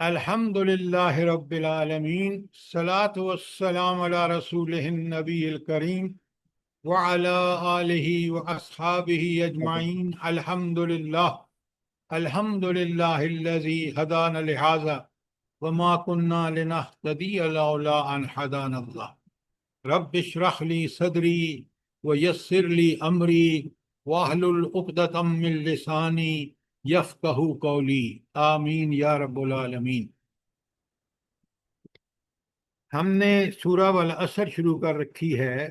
الحمد للہ رب العالمین، الصلاة والسلام علی رسولہ النبی الکریم وعلی آلہ واصحابہ اجمعین۔ الحمد للہ الذی ہدانا لہذا وما كنا لنہتدی لولا ان ہدانا اللہ۔ رب اشرح لی صدری ویسر لی امری واحلل عقدۃ من لسانی یفقہوا قولی، آمین یا رب العالمین۔ ہم نے سورہ والعصر شروع کر رکھی ہے،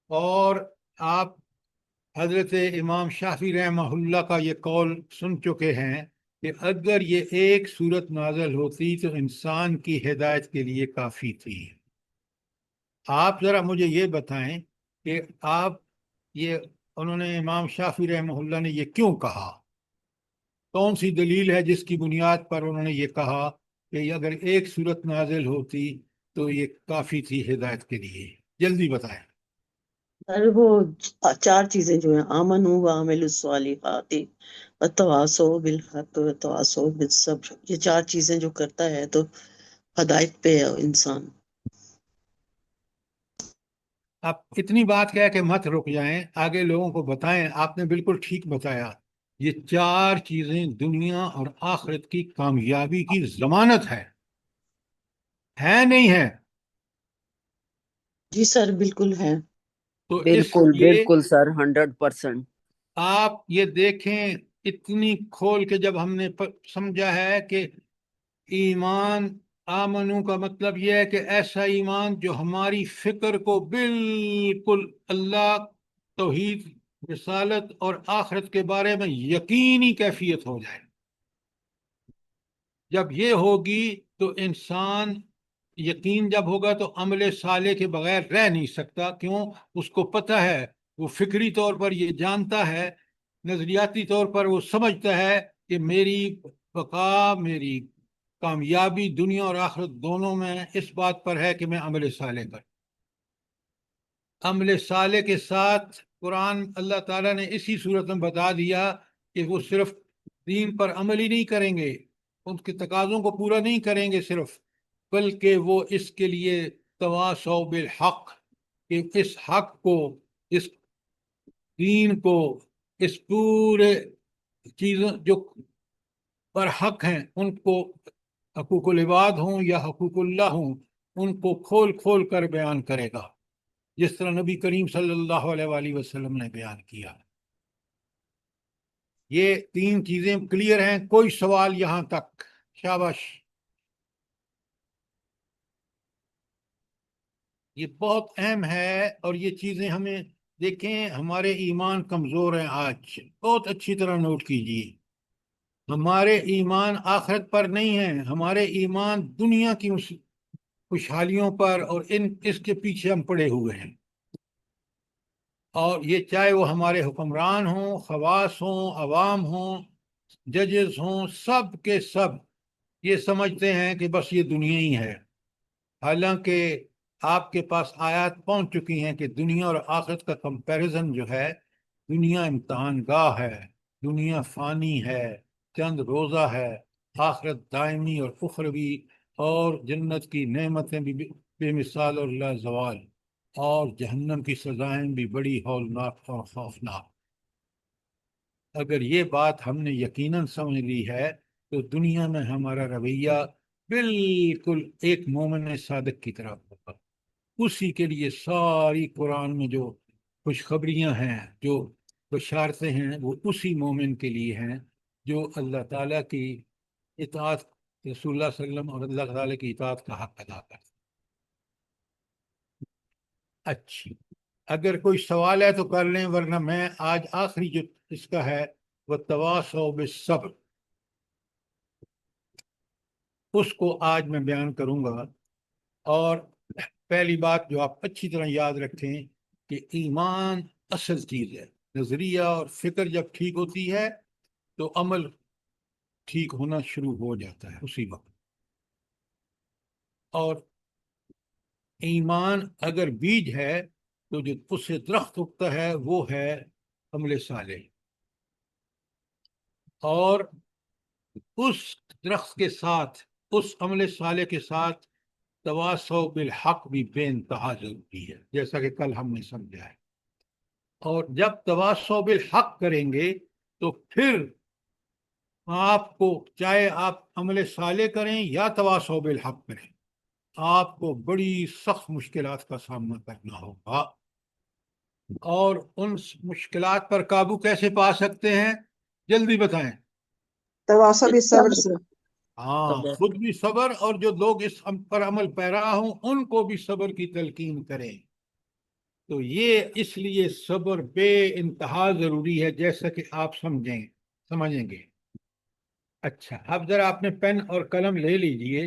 اور آپ حضرت امام شافعی رحمہ اللہ کا یہ قول سن چکے ہیں کہ اگر یہ ایک سورت نازل ہوتی تو انسان کی ہدایت کے لیے کافی تھی۔ آپ ذرا مجھے یہ بتائیں کہ انہوں نے امام شافعی رحمہ اللہ نے یہ کیوں کہا؟ کون سی دلیل ہے جس کی بنیاد پر انہوں نے یہ کہا کہ اگر ایک سورت نازل ہوتی تو یہ کافی تھی ہدایت کے لیے؟ جلدی بتائیں۔ سر وہ چار چیزیں جو ہیں، آمن و عامل الصالحات وتواصوا بالحق وتواصوا بالصبر، یہ چار چیزیں جو کرتا ہے تو ہدایت پہ ہے انسان۔ آپ اتنی بات کہہ کہ مت رک جائیں، آگے لوگوں کو بتائیں۔ آپ نے بالکل ٹھیک بتایا، یہ چار چیزیں دنیا اور آخرت کی کامیابی کی ضمانت ہے نہیں ہے؟ جی سر، بالکل ہے۔ تو اس بالکل لیے بالکل سر، 100%۔ آپ یہ دیکھیں، اتنی کھول کے جب ہم نے سمجھا ہے کہ ایمان آمنو کا مطلب یہ ہے کہ ایسا ایمان جو ہماری فکر کو بالکل اللہ، توحید، رسالت اور آخرت کے بارے میں یقینی کیفیت ہو جائے۔ جب یہ ہوگی تو انسان، یقین جب ہوگا تو عمل صالح کے بغیر رہ نہیں سکتا۔ کیوں؟ اس کو پتہ ہے، وہ فکری طور پر یہ جانتا ہے، نظریاتی طور پر وہ سمجھتا ہے کہ میری بقا، میری کامیابی دنیا اور آخرت دونوں میں اس بات پر ہے کہ میں عمل صالح کروں۔ عمل صالح کے ساتھ قرآن اللہ تعالیٰ نے اسی صورت میں بتا دیا کہ وہ صرف دین پر عمل ہی نہیں کریں گے، ان کے تقاضوں کو پورا نہیں کریں گے صرف، بلکہ وہ اس کے لیے تواصوا بالحق، کہ اس حق کو، اس دین کو، اس پورے چیزوں جو پر حق ہیں، ان کو، حقوق العباد ہوں یا حقوق اللہ ہوں، ان کو کھول کھول کر بیان کرے گا، جس طرح نبی کریم صلی اللہ علیہ وآلہ وسلم نے بیان کیا۔ یہ تین چیزیں کلیئر ہیں؟ کوئی سوال یہاں تک؟ شاباش۔ یہ بہت اہم ہے، اور یہ چیزیں ہمیں دیکھیں، ہمارے ایمان کمزور ہیں آج، بہت اچھی طرح نوٹ کیجیے۔ ہمارے ایمان آخرت پر نہیں ہیں، ہمارے ایمان دنیا کی خوشحالیوں پر، اور اس کے پیچھے ہم پڑے ہوئے ہیں۔ اور یہ چاہے وہ ہمارے حکمران ہوں، خواص ہوں، عوام ہوں، ججز ہوں، سب کے سب یہ سمجھتے ہیں کہ بس یہ دنیا ہی ہے، حالانکہ آپ کے پاس آیات پہنچ چکی ہیں کہ دنیا اور آخرت کا کمپیریزن جو ہے، دنیا امتحان گاہ ہے، دنیا فانی ہے، چند روزہ ہے، آخرت دائمی اور اخروی، اور جنت کی نعمتیں بھی بے مثال اور لا زوال، اور جہنم کی سزائیں بھی بڑی ہولناک اور خوفناک۔ اگر یہ بات ہم نے یقیناً سمجھ لی ہے تو دنیا میں ہمارا رویہ بالکل ایک مومن صادق کی طرح ہوگا۔ اسی کے لیے ساری قرآن میں جو خوشخبریاں ہیں، جو بشارتیں ہیں، وہ اسی مومن کے لیے ہیں جو اللہ تعالیٰ کی اطاعت، رسول اللہ صلی اللہ علیہ وسلم اور اللہ تعالیٰ کی اطاعت کا حق ادا کرتے۔ اچھی، اگر کوئی سوال ہے تو کر لیں، ورنہ میں آج آخری جو اس کا ہے وَتَوَاصَوْا بِالصَّبْرِ، اس کو آج میں بیان کروں گا۔ اور پہلی بات جو آپ اچھی طرح یاد رکھیں کہ ایمان اصل چیز ہے۔ نظریہ اور فکر جب ٹھیک ہوتی ہے تو عمل ٹھیک ہونا شروع ہو جاتا ہے اسی وقت۔ اور ایمان اگر بیج ہے تو جو اس سے درخت اگتا ہے وہ ہے عمل صالح، اور اس درخت کے ساتھ اس عمل صالح کے ساتھ تواصو بالحق بھی بے انتہا ضروری ہے، جیسا کہ کل ہم نے سمجھا ہے۔ اور جب تواصو بالحق کریں گے تو پھر آپ کو، چاہے آپ عمل صالح کریں یا تواصو بالحق کریں، آپ کو بڑی سخت مشکلات کا سامنا کرنا ہوگا۔ اور ان مشکلات پر قابو کیسے پا سکتے ہیں؟ جلدی بتائیں۔ تواصل بالصبر سے۔ ہاں، خود بھی صبر، اور جو لوگ اس پر عمل پیرا ہوں ان کو بھی صبر کی تلقین کریں۔ تو یہ اس لیے صبر بے انتہا ضروری ہے، جیسا کہ آپ سمجھیں گے۔ اچھا، اب ذرا آپ نے پین اور قلم لے لیجئے،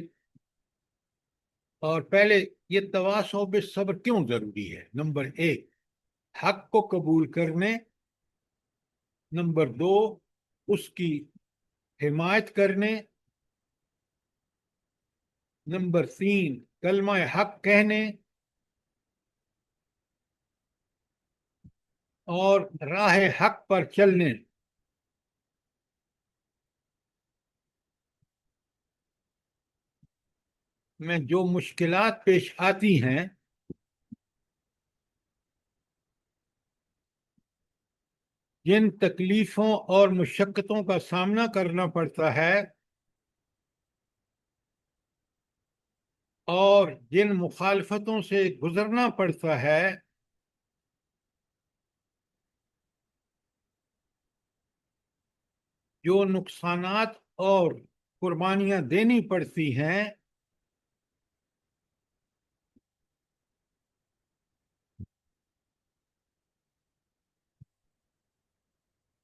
اور پہلے یہ تواصو بالصبر کیوں ضروری ہے؟ نمبر 1، حق کو قبول کرنے۔ نمبر 2، اس کی حمایت کرنے۔ نمبر 3، کلمہ حق کہنے اور راہ حق پر چلنے۔ میں جو مشکلات پیش آتی ہیں جن تکلیفوں اور مشقتوں کا سامنا کرنا پڑتا ہے اور جن مخالفتوں سے گزرنا پڑتا ہے، جو نقصانات اور قربانیاں دینی پڑتی ہیں،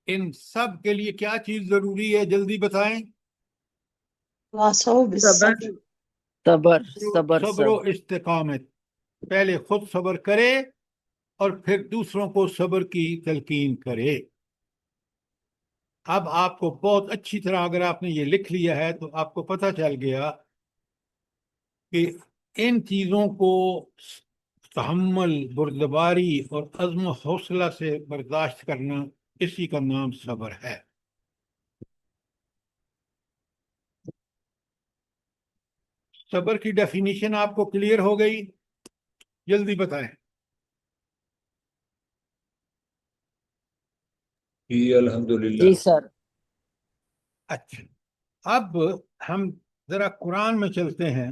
ان سب کے لیے کیا چیز ضروری ہے؟ جلدی بتائیں۔ تواصو بالصبر، صبر صبر صبر و استقامت۔ پہلے خود صبر کرے اور پھر دوسروں کو صبر کی تلقین کرے۔ اب آپ کو بہت اچھی طرح، اگر آپ نے یہ لکھ لیا ہے تو آپ کو پتہ چل گیا کہ ان چیزوں کو تحمل، بردباری اور عزم و حوصلہ سے برداشت کرنا، اسی کا نام صبر ہے۔ صبر کی ڈیفینیشن آپ کو کلیئر ہو گئی؟ جلدی بتائیں۔ جی الحمدللہ۔ جی سر۔ اچھا، اب ہم ذرا قرآن میں چلتے ہیں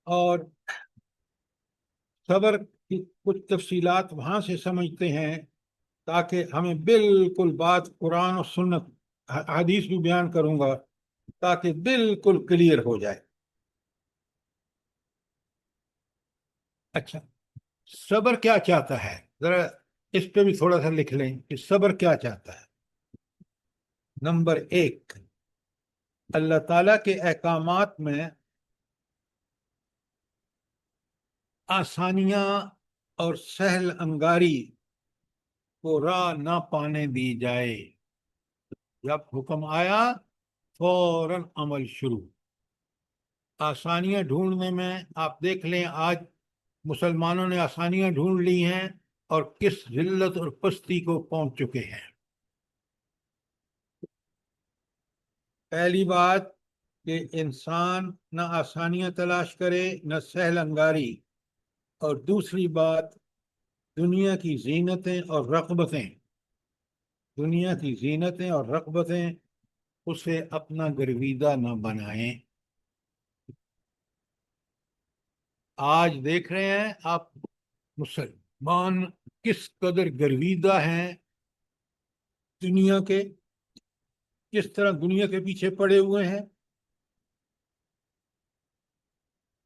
اور صبر کی کچھ تفصیلات وہاں سے سمجھتے ہیں، تاکہ ہمیں بالکل بات قرآن اور سنت، حدیث بھی بیان کروں گا تاکہ بالکل کلیئر ہو جائے۔ اچھا، صبر کیا چاہتا ہے؟ ذرا اس پہ بھی تھوڑا سا لکھ لیں کہ صبر کیا چاہتا ہے۔ نمبر 1، اللہ تعالیٰ کے احکامات میں آسانیاں اور سہل انگاری کو راہ نہ پانے دی جائے۔ جب حکم آیا فوراً عمل شروع۔ آسانیاں ڈھونڈنے میں آپ دیکھ لیں، آج مسلمانوں نے آسانیاں ڈھونڈ لی ہیں اور کس ذلت اور پستی کو پہنچ چکے ہیں۔ پہلی بات کہ انسان نہ آسانیاں تلاش کرے نہ سہل انگاری، اور دوسری بات دنیا کی زینتیں اور رغبتیں، دنیا کی زینتیں اور رغبتیں اسے اپنا گرویدہ نہ بنائیں۔ آج دیکھ رہے ہیں آپ مسلمان کس قدر گرویدہ ہیں دنیا کے، کس طرح دنیا کے پیچھے پڑے ہوئے ہیں۔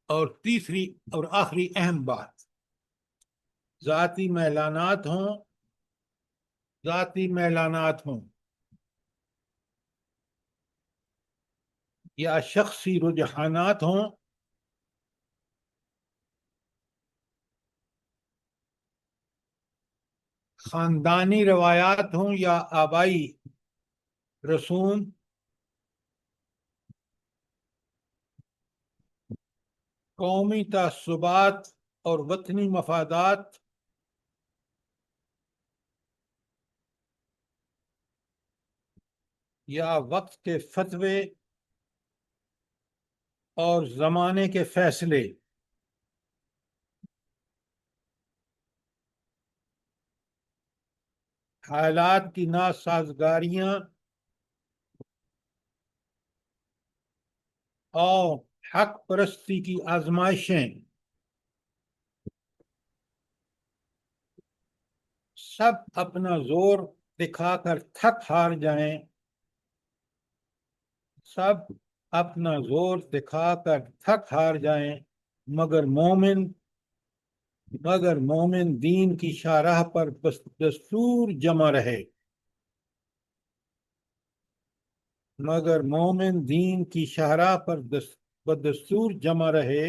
اور تیسری اور آخری اہم بات، ذاتی میلانات ہوں یا شخصی رجحانات ہوں، خاندانی روایات ہوں یا آبائی رسوم، قومی تعصبات اور وطنی مفادات، یا وقت کے فتوے اور زمانے کے فیصلے، حالات کی ناسازگاریاں اور حق پرستی کی آزمائشیں سب اپنا زور دکھا کر تھک ہار جائیں، سب اپنا زور دکھا کر تھک ہار جائیں، مگر مومن دین کی شاہراہ پر دستور جمع رہے، مگر مومن دین کی شاہراہ پر بدستور جمع رہے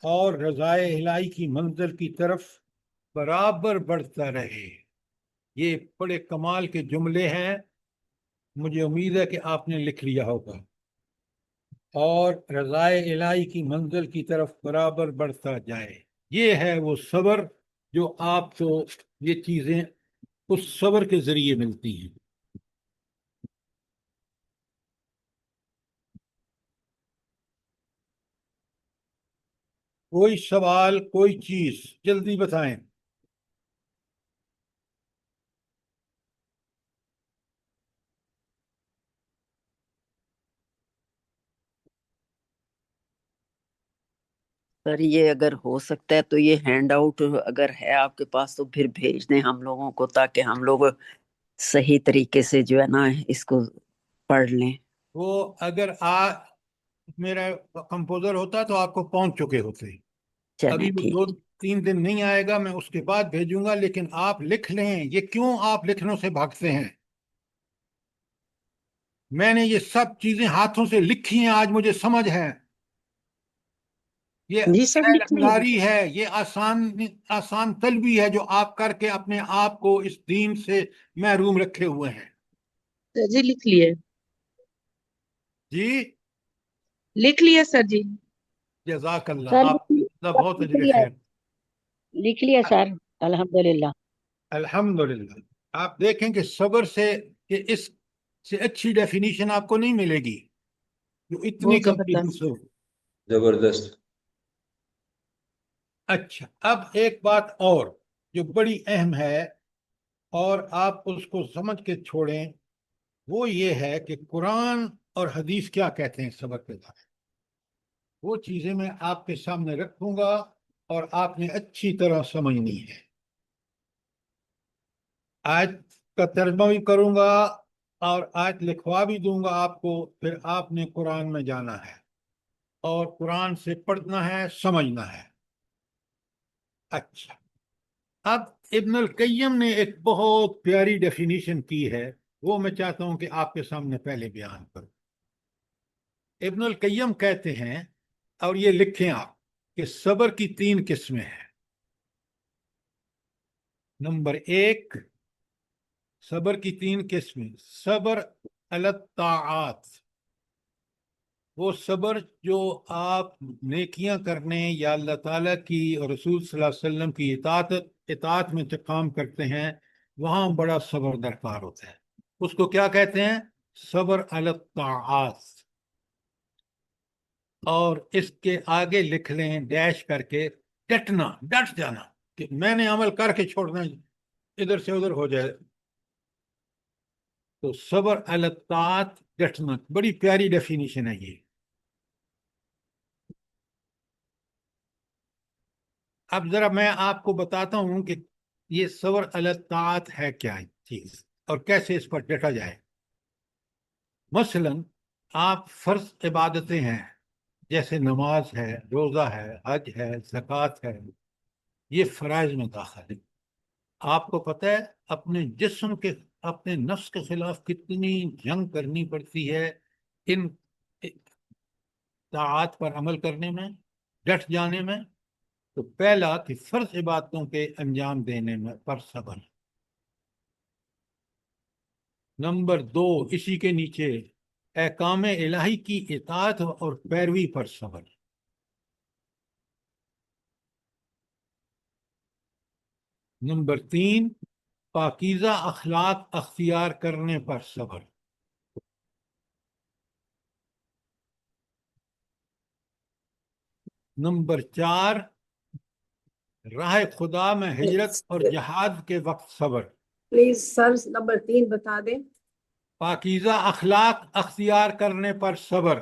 اور رضائے الہی کی منزل کی طرف برابر بڑھتا رہے۔ یہ بڑے کمال کے جملے ہیں، مجھے امید ہے کہ آپ نے لکھ لیا ہوگا۔ اور رضائے الہی کی منزل کی طرف برابر بڑھتا جائے، یہ ہے وہ صبر جو آپ کو یہ چیزیں اس صبر کے ذریعے ملتی ہیں۔ کوئی سوال، کوئی چیز جلدی بتائیں۔ سر یہ اگر ہو سکتا ہے تو یہ ہینڈ آؤٹ اگر ہے آپ کے پاس تو پھر بھیج دیں ہم لوگوں کو، تاکہ ہم لوگ صحیح طریقے سے جو ہے نا اس کو پڑھ لیں۔ وہ اگر میرا کمپوزر ہوتا تو آپ کو پہنچ چکے ہوتے۔ چلیں ابھی وہ ٹھیک۔ 2-3 دن نہیں آئے گا، میں اس کے بعد بھیجوں گا، لیکن آپ لکھ لیں۔ یہ کیوں آپ لکھنوں سے بھاگتے ہیں؟ میں نے یہ سب چیزیں ہاتھوں سے لکھی ہیں، آج مجھے سمجھ ہے۔ یہ جی سب سیل لکھ لیے۔ انگاری ہے، یہ آسان طلبی ہے جو آپ کر کے اپنے آپ کو اس دین سے محروم رکھے ہوئے ہیں۔ سر جی لکھ لیے، جی لکھ لیے سر جی۔ جزاک اللہ، سر آپ کا بہت اجر خیر۔ لکھ لیا سر، الحمدللہ۔ الحمدللہ۔ آپ دیکھیں کہ صبر سے کہ اس سے اچھی ڈیفینیشن آپ کو نہیں ملے گی جو اتنی بہت کمپلیٹ زبردست۔ ہو۔ زبردست۔ اچھا، اب ایک بات اور جو بڑی اہم ہے اور آپ اس کو سمجھ کے چھوڑیں، وہ یہ ہے کہ قرآن اور حدیث کیا کہتے ہیں صبر کے بارے میں۔ وہ چیزیں میں آپ کے سامنے رکھوں گا اور آپ نے اچھی طرح سمجھنی ہے۔ آیت کا ترجمہ بھی کروں گا اور آیت لکھوا بھی دوں گا آپ کو، پھر آپ نے قرآن میں جانا ہے اور قرآن سے پڑھنا ہے، سمجھنا ہے۔ اچھا، اب ابن القیم نے ایک بہت پیاری ڈیفینیشن کی ہے، وہ میں چاہتا ہوں کہ آپ کے سامنے پہلے بیان کروں۔ ابن القیم کہتے ہیں، اور یہ لکھیں آپ، کہ صبر کی 3 قسمیں ہیں۔ نمبر 1، صبر کی 3 قسمیں: صبر علی الطاعات، وہ صبر جو آپ نیکیاں کرنے یا اللہ تعالیٰ کی اور رسول صلی اللہ علیہ وسلم کی اطاعت میں کام کرتے ہیں، وہاں بڑا صبر درکار ہوتا ہے۔ اس کو کیا کہتے ہیں؟ صبر علی الطاعات۔ اور اس کے آگے لکھ لیں ڈیش کر کے، ڈٹنا، ڈٹ جانا، کہ میں نے عمل کر کے چھوڑنا، ادھر سے ادھر ہو جائے۔ تو صبر علی الطاعات، ڈٹنا، بڑی پیاری ڈیفینیشن ہے یہ۔ اب ذرا میں آپ کو بتاتا ہوں کہ یہ صبر علی الطاعات ہے کیا چیز اور کیسے اس پر ڈٹا جائے۔ مثلا آپ فرض عبادتیں ہیں، جیسے نماز ہے، روزہ ہے، حج ہے، زکوٰۃ ہے، یہ فرائض میں داخل ہے۔ آپ کو پتہ ہے اپنے جسم کے، اپنے نفس کے خلاف کتنی جنگ کرنی پڑتی ہے ان طاعات پر عمل کرنے میں، ڈٹ جانے میں۔ تو پہلا کہ فرض عبادتوں کے انجام دینے میں پر صبر۔ نمبر 2، اسی کے نیچے احکام الہی کی اطاعت اور پیروی پر صبر۔ نمبر 3، پاکیزہ اخلاق اختیار کرنے پر صبر۔ نمبر 4 راہ خدا میں ہجرت اور جہاد کے وقت صبر. پلیز سر نمبر 3 بتا دیں. پاکیزہ اخلاق اختیار کرنے پر صبر.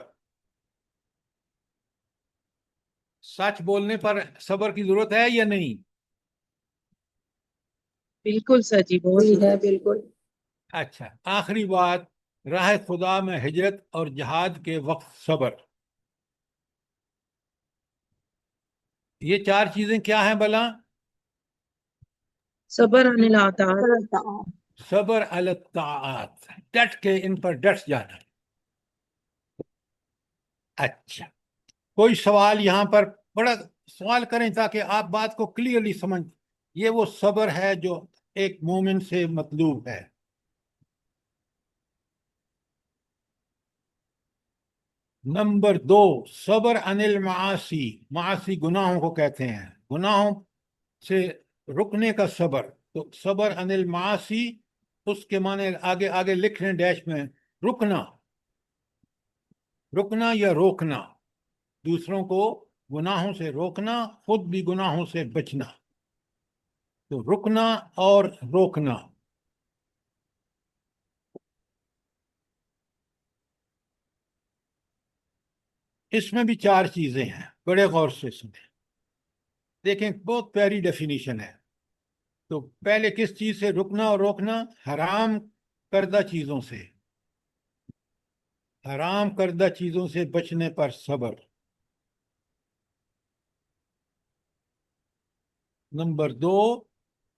سچ بولنے پر صبر کی ضرورت ہے یا نہیں؟ بالکل سر جی، بہت جی ہے ضرورت ہے۔ بالکل. اچھا، آخری بات راہ خدا میں ہجرت اور جہاد کے وقت صبر. یہ 4 چیزیں کیا ہیں بلا؟ صبر عن العطاء، صبر علی الطاعات، ڈٹ کے ان پر ڈٹ جانا. اچھا، کوئی سوال یہاں پر؟ بڑا سوال کریں تاکہ آپ بات کو کلیئرلی سمجھ. یہ وہ صبر ہے جو ایک مومن سے مطلوب ہے. نمبر 2 صبر عن المعاصی. معاصی گناہوں کو کہتے ہیں، گناہوں سے رکنے کا صبر. تو صبر عن المعاصی اس کے معنی آگے آگے لکھ لیں ڈیش میں. رکنا، رکنا یا روکنا، دوسروں کو گناہوں سے روکنا، خود بھی گناہوں سے بچنا. تو رکنا اور روکنا. اس میں بھی 4 چیزیں ہیں، بڑے غور سے سنیں. دیکھیں بہت پیاری ڈیفینیشن ہے. تو پہلے کس چیز سے رکنا اور روکنا؟ حرام کردہ چیزوں سے، حرام کردہ چیزوں سے بچنے پر صبر. نمبر 2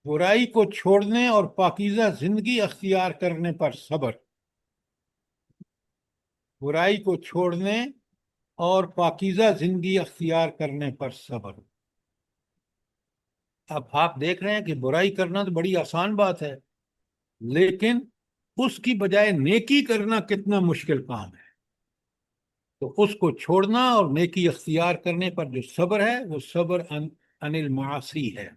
برائی کو چھوڑنے اور پاکیزہ زندگی اختیار کرنے پر صبر. برائی کو چھوڑنے اور پاکیزہ زندگی اختیار کرنے پر صبر. اب آپ دیکھ رہے ہیں کہ برائی کرنا تو بڑی آسان بات ہے، لیکن اس کی بجائے نیکی کرنا کتنا مشکل کام ہے. تو اس کو چھوڑنا اور نیکی اختیار کرنے پر جو صبر ہے وہ صبر عن المعاصی ہے.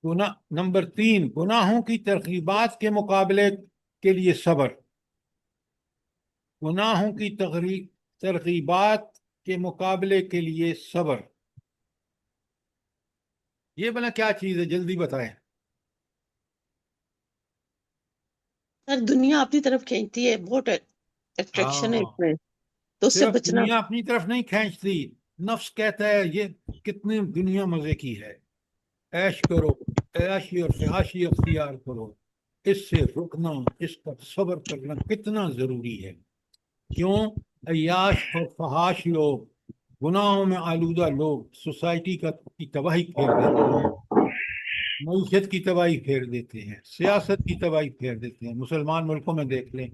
نمبر 3 گناہوں کی ترغیبات کے مقابلے کے لیے صبر. گناہوں کی ترغیبات کے مقابلے کے لیے صبر. یہ بنا کیا چیز ہے، جلدی بتائیں. سر دنیا اپنی طرف کھینچتی ہے، بہت اٹریکشن ہے ہاں، اس میں، تو اس سے صرف بچنا. دنیا اپنی طرف نہیں کھینچتی، نفس کہتا ہے یہ کتنی دنیا مزے کی ہے، عیش کرو، عیاشی اور فحاشی اختیار کرو. اس سے رکنا، اس پر صبر کرنا کتنا ضروری ہے. کیوں؟ عیاش اور فحاش لوگ، گناہوں میں آلودہ لوگ سوسائٹی کی تباہی پھیر دیتے ہیں، معیشت کی تباہی پھیر دیتے ہیں، سیاست کی تباہی پھیر دیتے ہیں. مسلمان ملکوں میں دیکھ لیں.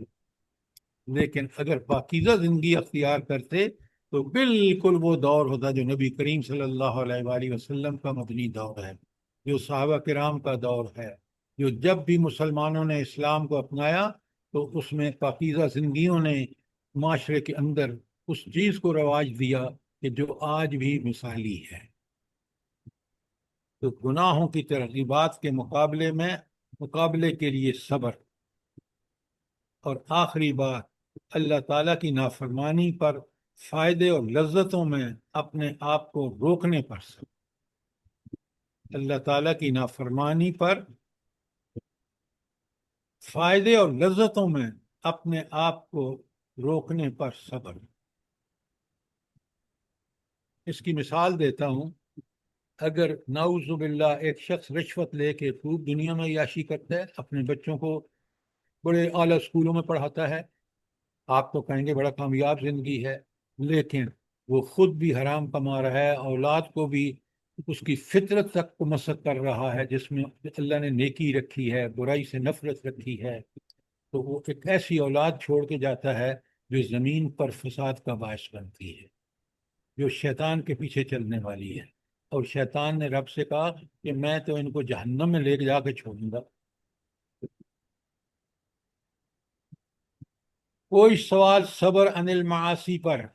لیکن اگر پاکیزہ زندگی اختیار کرتے تو بالکل وہ دور ہوتا جو نبی کریم صلی اللہ علیہ وآلہ وسلم کا مدنی دور ہے، جو صحابہ کرام کا دور ہے، جو جب بھی مسلمانوں نے اسلام کو اپنایا تو اس میں پاکیزہ زندگیوں نے معاشرے کے اندر اس چیز کو رواج دیا کہ جو آج بھی مثالی ہے. تو گناہوں کی ترغیبات کے مقابلے کے لیے صبر. اور آخری بات اللہ تعالیٰ کی نافرمانی پر فائدے اور لذتوں میں اپنے آپ کو روکنے پر صبر. اللہ تعالیٰ کی نافرمانی پر فائدے اور لذتوں میں اپنے آپ کو روکنے پر صبر. اس کی مثال دیتا ہوں. اگر نعوذ باللہ ایک شخص رشوت لے کے خوب دنیا میں عیاشی کرتا ہے، اپنے بچوں کو بڑے اعلیٰ اسکولوں میں پڑھاتا ہے، آپ تو کہیں گے بڑا کامیاب زندگی ہے، لیکن وہ خود بھی حرام کما رہا ہے، اولاد کو بھی اس کی فطرت تک کو مسخ کر رہا ہے جس میں اللہ نے نیکی رکھی ہے، برائی سے نفرت رکھی ہے. تو وہ ایک ایسی اولاد چھوڑ کے جاتا ہے جو زمین پر فساد کا باعث بنتی ہے، جو شیطان کے پیچھے چلنے والی ہے. اور شیطان نے رب سے کہا کہ میں تو ان کو جہنم میں لے جا کے چھوڑوں گا. کوئی سوال صبر عن المعاصی پر؟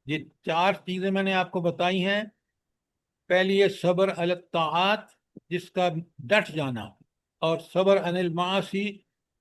یہ 4 چیزیں میں نے آپ کو بتائی ہیں. پہلی ہے صبر علی الطاعات، جس کا ڈٹ جانا، اور صبر عن المعاصی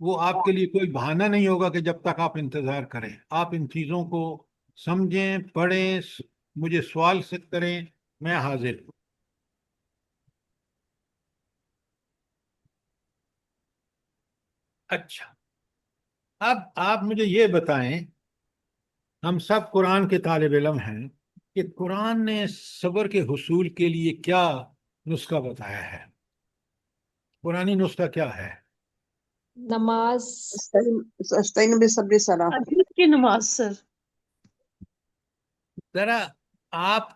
وہ آپ کے لیے کوئی بہانہ نہیں ہوگا کہ جب تک آپ انتظار کریں. آپ ان چیزوں کو سمجھیں، پڑھیں، مجھے سوال سے کریں، میں حاضر ہوں. اچھا، اب آپ مجھے یہ بتائیں، ہم سب قرآن کے طالب علم ہیں، کہ قرآن نے صبر کے حصول کے لیے کیا نسخہ بتایا ہے؟ قرآنی نسخہ کیا ہے؟ نماز. استعین بالصبر والصلاۃ. عجیب کی نماز سر. ذرا آپ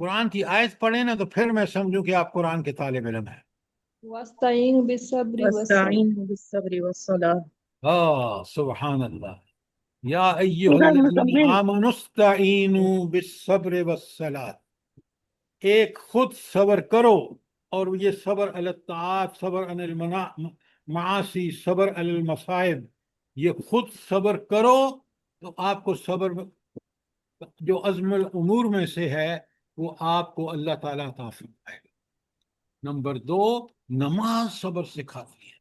قرآن کی آیت پڑھیں نا، تو پھر میں سمجھوں کہ آپ قرآن کے طالب علم ہیں. واستعین بالصبر والصلاۃ. واستعین بالصبر والصلاۃ. سبحان اللہ. یا ایہا سورہ الذین مزمل. آمنوا استعینوا بالصبر والصلاۃ. ایک خود صبر کرو، اور یہ صبر علی الطاعات، صبر علی المعاصی، صبر علی المصائب، یہ خود صبر کرو تو آپ کو صبر جو عزم الامور میں سے ہے وہ آپ کو اللہ تعالیٰ عطا فرمائے گا. نمبر 2، نماز صبر سکھاتی ہے.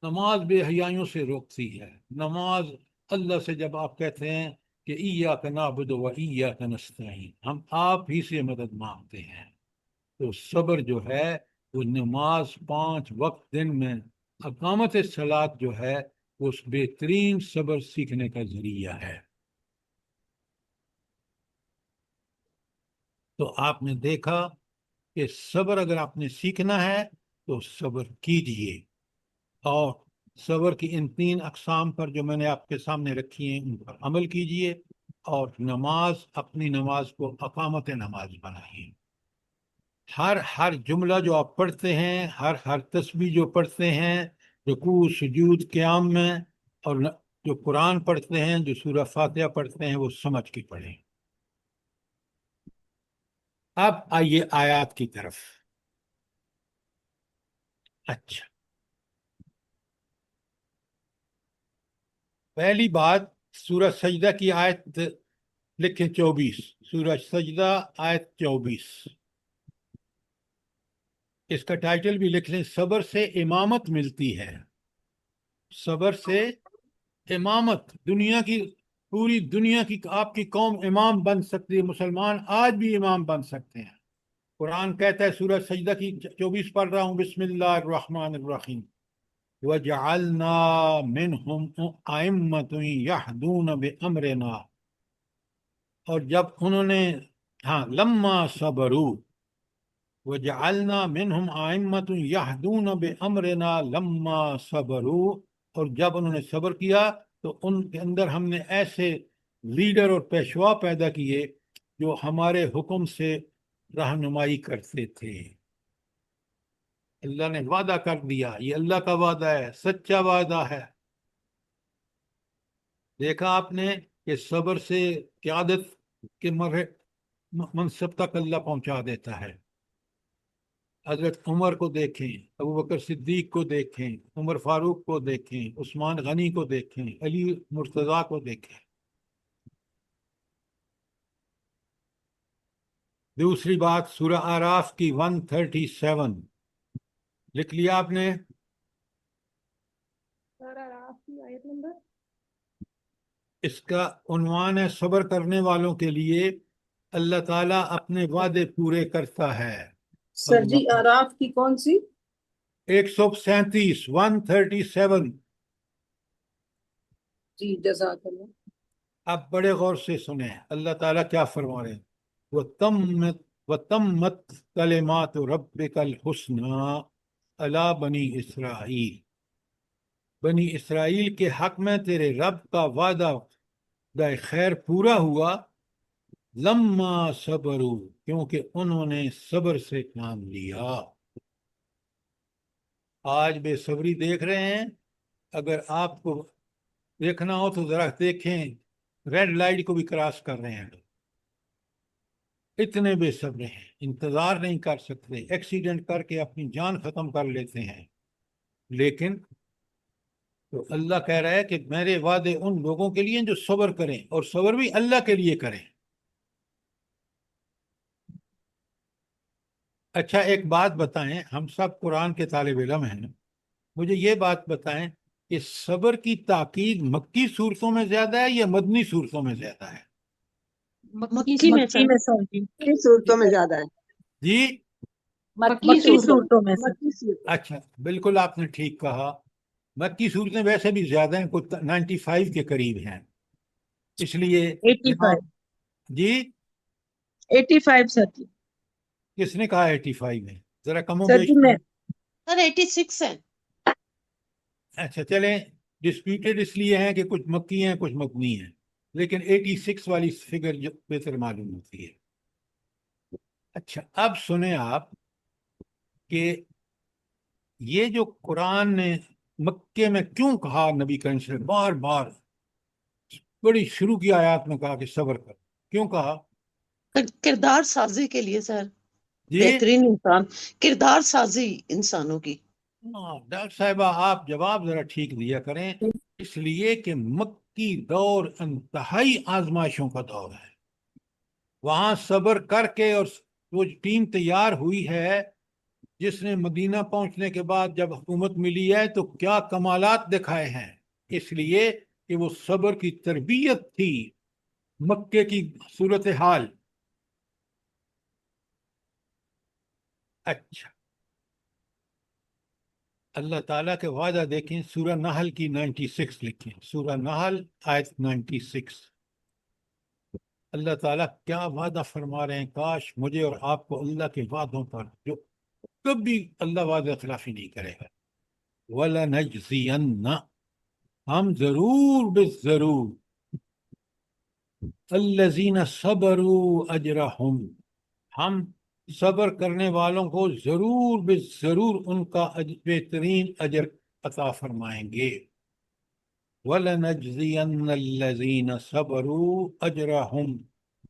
نماز بے حیائیوں سے روکتی ہے. نماز اللہ سے جب آپ کہتے ہیں کہ ایاک نعبد و ایاک نستعین، ہم آپ ہی سے مدد مانگتے ہیں، تو صبر جو ہے وہ نماز 5 وقت دن میں، اقامت صلاۃ جو ہے وہ اس بہترین صبر سیکھنے کا ذریعہ ہے. تو آپ نے دیکھا کہ صبر اگر آپ نے سیکھنا ہے تو صبر کیجئے، اور صبر کی ان 3 اقسام پر جو میں نے آپ کے سامنے رکھی ہیں ان پر عمل کیجئے، اور نماز، اپنی نماز کو اقامت نماز بنائیے. ہر جملہ جو آپ پڑھتے ہیں، ہر تسبیح جو پڑھتے ہیں رکوع سجود قیام میں، اور جو قرآن پڑھتے ہیں، جو سورہ فاتحہ پڑھتے ہیں، وہ سمجھ کے پڑھیں. اب آئیے آیات کی طرف. اچھا، پہلی بات، سورہ سجدہ کی آیت لکھیں 24، سورہ سجدہ آیت 24. اس کا ٹائٹل بھی لکھ لیں، صبر سے امامت ملتی ہے. صبر سے امامت، دنیا کی، پوری دنیا کی آپ کی قوم امام بن سکتی ہے. مسلمان آج بھی امام بن سکتے ہیں. قرآن کہتا ہے، سورہ سجدہ کی 24 پڑھ رہا ہوں، بسم اللہ الرحمن الرحیم، وَجَعَلْنَا مِنْهُمْ أَئِمَّةً يَهْدُونَ بِأَمْرِنَا. اور جب انہوں نے، لما صبروا، وَجَعَلْنَا مِنْهُمْ أَئِمَّةً يَهْدُونَ بِأَمْرِنَا لَمَّا صَبَرُوا. اور جب انہوں نے صبر کیا تو ان کے اندر ہم نے ایسے لیڈر اور پیشوا پیدا کیے جو ہمارے حکم سے رہنمائی کرتے تھے. اللہ نے وعدہ کر دیا، یہ اللہ کا وعدہ ہے، سچا وعدہ ہے. دیکھا آپ نے کہ صبر سے قیادت کے منصب تک اللہ پہنچا دیتا ہے. حضرت عمر کو دیکھیں، ابوبکر صدیق کو دیکھیں، عمر فاروق کو دیکھیں، عثمان غنی کو دیکھیں، علی مرتضیٰ کو دیکھیں. دوسری بات، سورہ اعراف کی 137 لکھ لیا آپ نے؟ اس کا عنوان ہے، صبر کرنے والوں کے لیے اللہ تعالیٰ اپنے وعدے پورے کرتا ہے. سر جی آراف کی کون سی؟ 137، 137. جی جزاک اللہ. آپ بڑے غور سے سنیں اللہ تعالیٰ کیا فرما رہے ہیں. وَتَمَّتْ کَلِمَاتُ رَبِّكَ الْحُسْنَىٰ عَلَىٰ بَنِي اسرائیل. بنی اسرائیل کے حق میں تیرے رب کا وعدہ خیر پورا ہوا، لما صبروا، کیونکہ انہوں نے صبر سے کام لیا. آج بے صبری دیکھ رہے ہیں. اگر آپ کو دیکھنا ہو تو ذرا دیکھیں، ریڈ لائٹ کو بھی کراس کر رہے ہیں. اتنے بے صبر ہیں، انتظار نہیں کر سکتے، ایکسیڈنٹ کر کے اپنی جان ختم کر لیتے ہیں. لیکن تو اللہ کہہ رہا ہے کہ میرے وعدے ان لوگوں کے لیے جو صبر کریں، اور صبر بھی اللہ کے لیے کریں. اچھا، ایک بات بتائیں، ہم سب قرآن کے طالب علم ہیں، مجھے یہ بات بتائیں کہ صبر کی تاکید مکی صورتوں میں زیادہ ہے یا مدنی صورتوں میں زیادہ ہے؟ مکی میں سر کی صورتوں میں زیادہ ہے. جی مکی صورتوں میں مکی صورتوں. اچھا، بالکل آپ نے ٹھیک کہا، مکی صورتیں ویسے بھی زیادہ ہیں، کچھ 95 کے قریب ہیں، اس لیے 85 جی 85 سر جی. کس نے کہا 85 ہے؟ ذرا کم و سر بیش جی میں کریں۔ سر 86 ہے. اچھا چلیں، ڈسپیوٹیڈ اس لیے ہیں کہ کچھ مکی ہیں کچھ مبنی ہیں، لیکن 86 والی فگر جو بہتر معلوم ہوتی ہے۔ اچھا اب سنیں آپ کہ یہ جو قرآن نے مکے میں کیوں کہا، نبی کریم صلی اللہ علیہ وسلم بار بار بڑی شروع کی آیات میں کہا کہ صبر کر، کیوں کہا؟ کردار سازی کے لیے سر، جی بہترین انسان، کردار سازی انسانوں کی. ڈاکٹر صاحبہ آپ جواب ذرا ٹھیک دیا کریں، اس لیے کہ مکی دور انتہائی آزمائشوں کا دور ہے، وہاں صبر کر کے، اور وہ ٹیم تیار ہوئی ہے جس نے مدینہ پہنچنے کے بعد جب حکومت ملی ہے تو کیا کمالات دکھائے ہیں، اس لیے کہ وہ صبر کی تربیت تھی مکے کی صورتحال۔ اچھا اللہ تعالیٰ کے وعدہ دیکھیں، سورہ نحل کی 96 لکھیں، سورہ نحل آیت 96۔ اللہ تعالیٰ کیا وعدہ فرما رہے ہیں، کاش مجھے اور آپ کو اللہ کے وعدوں پر، جو کبھی اللہ وعدہ خلافی نہیں کرے گا، وَلَنَجْزِيَنَّ، ہم ضرور بالضرور، الَّذِينَ صَبَرُوا أَجْرَهُمْ، ہم صبر کرنے والوں کو ضرور بالضرور ان کا بہترین اجر عطا فرمائیں گے۔ وَلَنَجْزِيَنَّ الَّذِينَ صَبَرُوا أَجْرَهُمْ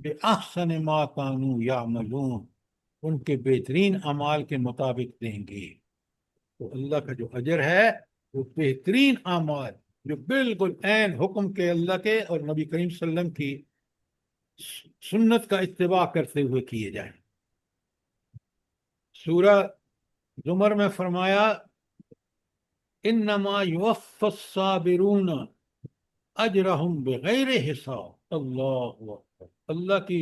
بِأَحْسَنِ مَا كَانُوا يَعْمَلُونَ، ان کے بہترین اعمال کے مطابق دیں گے۔ تو اللہ کا جو اجر ہے وہ بہترین اعمال جو بالکل عین حکم کے اللہ کے اور نبی کریم صلی اللہ علیہ وسلم کی سنت کا اتباع کرتے ہوئے کیے جائیں۔ سورہ زمر میں فرمایا انما یوفی الصابرون اجرہم بغیر حساب، اللہ اکبر، اللہ کی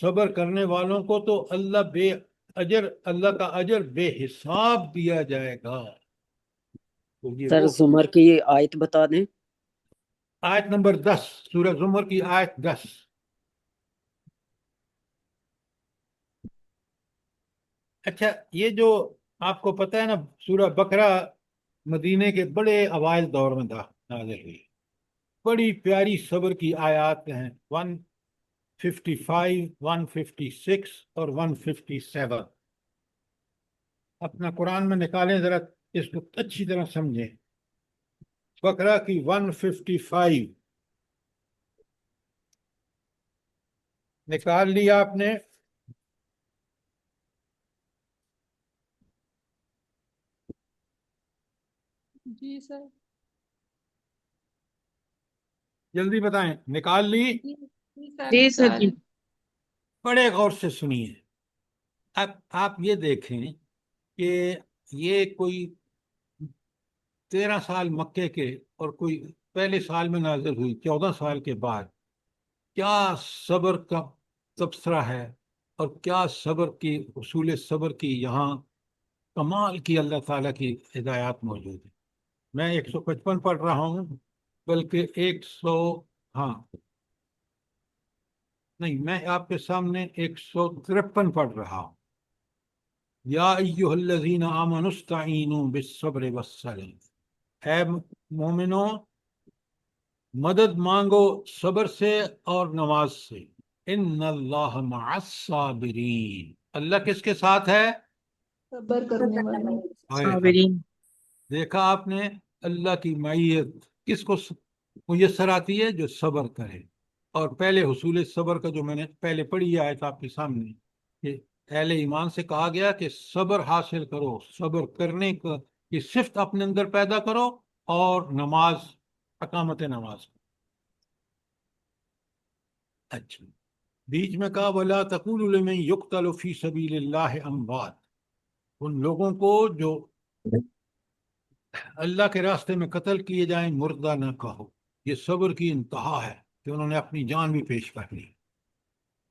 صبر کرنے والوں کو تو اللہ کا اجر بے حساب دیا جائے گا۔ تو یہ سر وہ زمر کی آیت بتا دیں۔ آیت نمبر 10، سورہ زمر کی آیت 10۔ اچھا یہ جو آپ کو پتہ ہے نا، سورہ بقرہ مدینے کے بڑے اوائل دور میں نازل ہوئی، بڑی پیاری صبر کی آیات ہیں، 155 156 اور 157۔ اپنا قرآن میں نکالیں ذرا، اس کو اچھی طرح سمجھیں۔ بقرہ کی 155 نکال لیا آپ نے؟ جی سر۔ جلدی بتائیں، نکال لی؟ جی سر جی۔ بڑے غور سے سنیے، اب آپ یہ دیکھیں کہ یہ کوئی 13 سال مکے کے اور کوئی پہلے سال میں نازل ہوئی، 14 سال کے بعد، کیا صبر کا تبصرہ ہے اور کیا صبر کی، اصول صبر کی یہاں کمال کی اللہ تعالیٰ کی ہدایات موجود ہیں۔ میں 155 پڑھ رہا ہوں، بلکہ 100، ہاں نہیں، میں آپ کے سامنے 153 پڑھ رہا ہوں۔ یا ایہا الذین آمنوا استعینوا بالصبر والصلاۃ، اے مومنوں مدد مانگو صبر سے اور نماز سے۔ ان اللہ مع الصابرین، اللہ کس کے ساتھ ہے؟ صبر کرنے والے۔ ہائے ہائے، صابرین۔ دیکھا آپ نے، اللہ کی معیت کس کو میسر آتی ہے؟ جو صبر کرے۔ اور پہلے حصول صبر کا جو میں نے پہلے پڑھی آیا تھا آپ کے سامنے، کہ اہل ایمان سے کہا گیا کہ صبر حاصل کرو، صبر کرنے کی صفت اپنے اندر پیدا کرو، اور نماز، اقامت نماز۔ اچھا بیچ میں کہا وَلَا تَقُولُوا لِمَن يُقْتَلُ فِي سَبِيلِ اللَّهِ أَمْوَاتٌ، ان لوگوں کو جو اللہ کے راستے میں قتل کیے جائیں مردہ نہ کہو، یہ صبر کی انتہا ہے کہ انہوں نے اپنی جان بھی پیش کر لی۔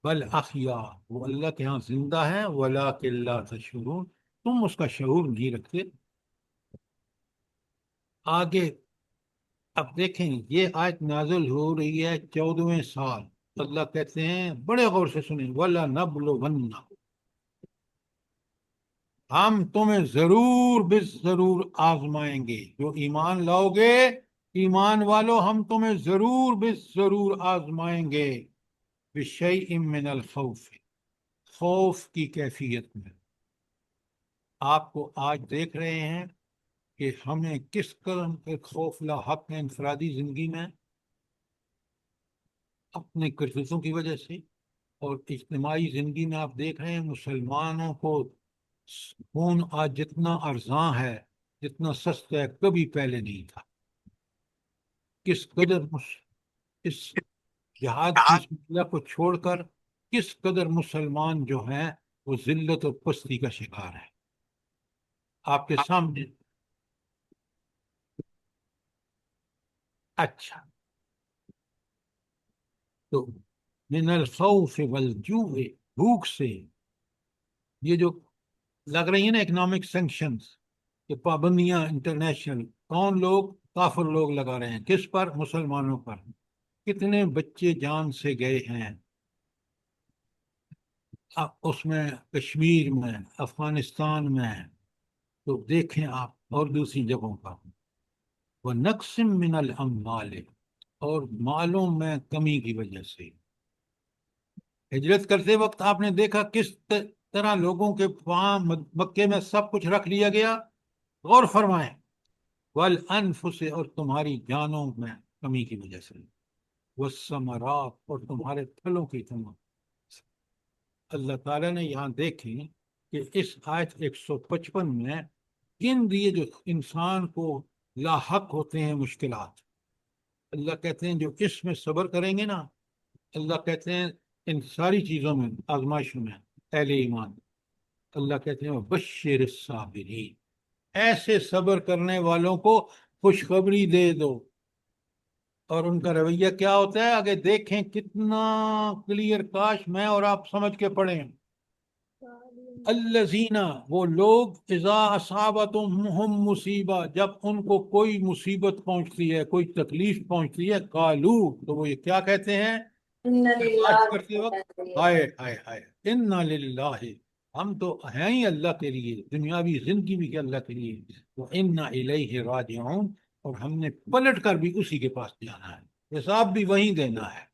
بل احیا، وہ اللہ کے ہاں زندہ ہے، ولکن لا تشعرون، تم اس کا شعور نہیں رکھتے۔ آگے اب دیکھیں، یہ آیت نازل ہو رہی ہے 14ویں سال۔ اللہ کہتے ہیں، بڑے غور سے سنیں، وَلَنَبْلُوَنَّ، ہم تمہیں ضرور ضرور آزمائیں گے، جو ایمان لاؤ گے، ایمان والو، ہم تمہیں ضرور ضرور آزمائیں گے، بِشَيْءٍ مِّنَ الْخَوْفِ، خوف کی کیفیت میں۔ آپ کو آج دیکھ رہے ہیں کہ ہمیں کس قدر کے خوف لاحق ہے انفرادی زندگی میں، اپنے کرتوتوں کی وجہ سے، اور اجتماعی زندگی میں آپ دیکھ رہے ہیں مسلمانوں کو خون آج جتنا ارزاں ہے، جتنا سستا ہے، کبھی پہلے نہیں تھا۔ کس قدر اس جہاد کی سلسلہ کو چھوڑ کر کس قدر مسلمان جو ہیں وہ ذلت اور پستی کا شکار ہے۔ آپ کے سامنے اچھا، تو من الخوف والجوع، بھوک سے، یہ جو لگ رہی ہیں نا اکنامک سینکشنز، کہ پابندیاں انٹرنیشنل، کون لوگ؟ کافر لوگ لگا رہے ہیں، کس پر؟ مسلمانوں پر۔ کتنے بچے جان سے گئے ہیں اس میں، کشمیر میں، افغانستان میں، تو دیکھیں آپ، اور دوسری جگہوں پر۔ وَنَقْصٍ مِّنَ الْأَمْوَالِ، اور مالوں میں کمی کی وجہ سے۔ ہجرت کرتے وقت آپ نے دیکھا کس طرح لوگوں کے وہاں مکے میں سب کچھ رکھ لیا گیا۔ غور فرمائیں، وَالْأَنفُسِ، اور تمہاری جانوں میں کمی کی وجہ سے، وَالثَّمَرَاتِ، اور تمہارے پھلوں کی کمی۔ اللہ تعالیٰ نے یہاں دیکھیں کہ اس آیت 155 میں کن دیے جو انسان کو لاحق ہوتے ہیں مشکلات، اللہ کہتے ہیں جو اس میں صبر کریں گے نا، اللہ کہتے ہیں ان ساری چیزوں میں، آزمائشوں میں، اہل ایمان، اللہ کہتے ہیں بشر الصابرین، ایسے صبر کرنے والوں کو خوشخبری دے دو۔ اور ان کا رویہ کیا ہوتا ہے آگے دیکھیں، کتنا کلیئر، کاش میں اور آپ سمجھ کے پڑھیں۔ الذین، وہ لوگ، اذا اصابتہم مصیبہ، جب ان کو کوئی مصیبت پہنچتی ہے، کوئی تکلیف پہنچتی ہے، قالو، تو وہ یہ کیا کہتے ہیں برداشت کرتے وقت؟ ہائے ہائے ہائے، انا للہ، ہم تو ہیں ہی اللہ کے لیے، دنیاوی زندگی بھی اللہ کے لیے، وہ انا الیہ راجعون، اور ہم نے پلٹ کر بھی اسی کے پاس جانا ہے، حساب بھی وہیں دینا ہے،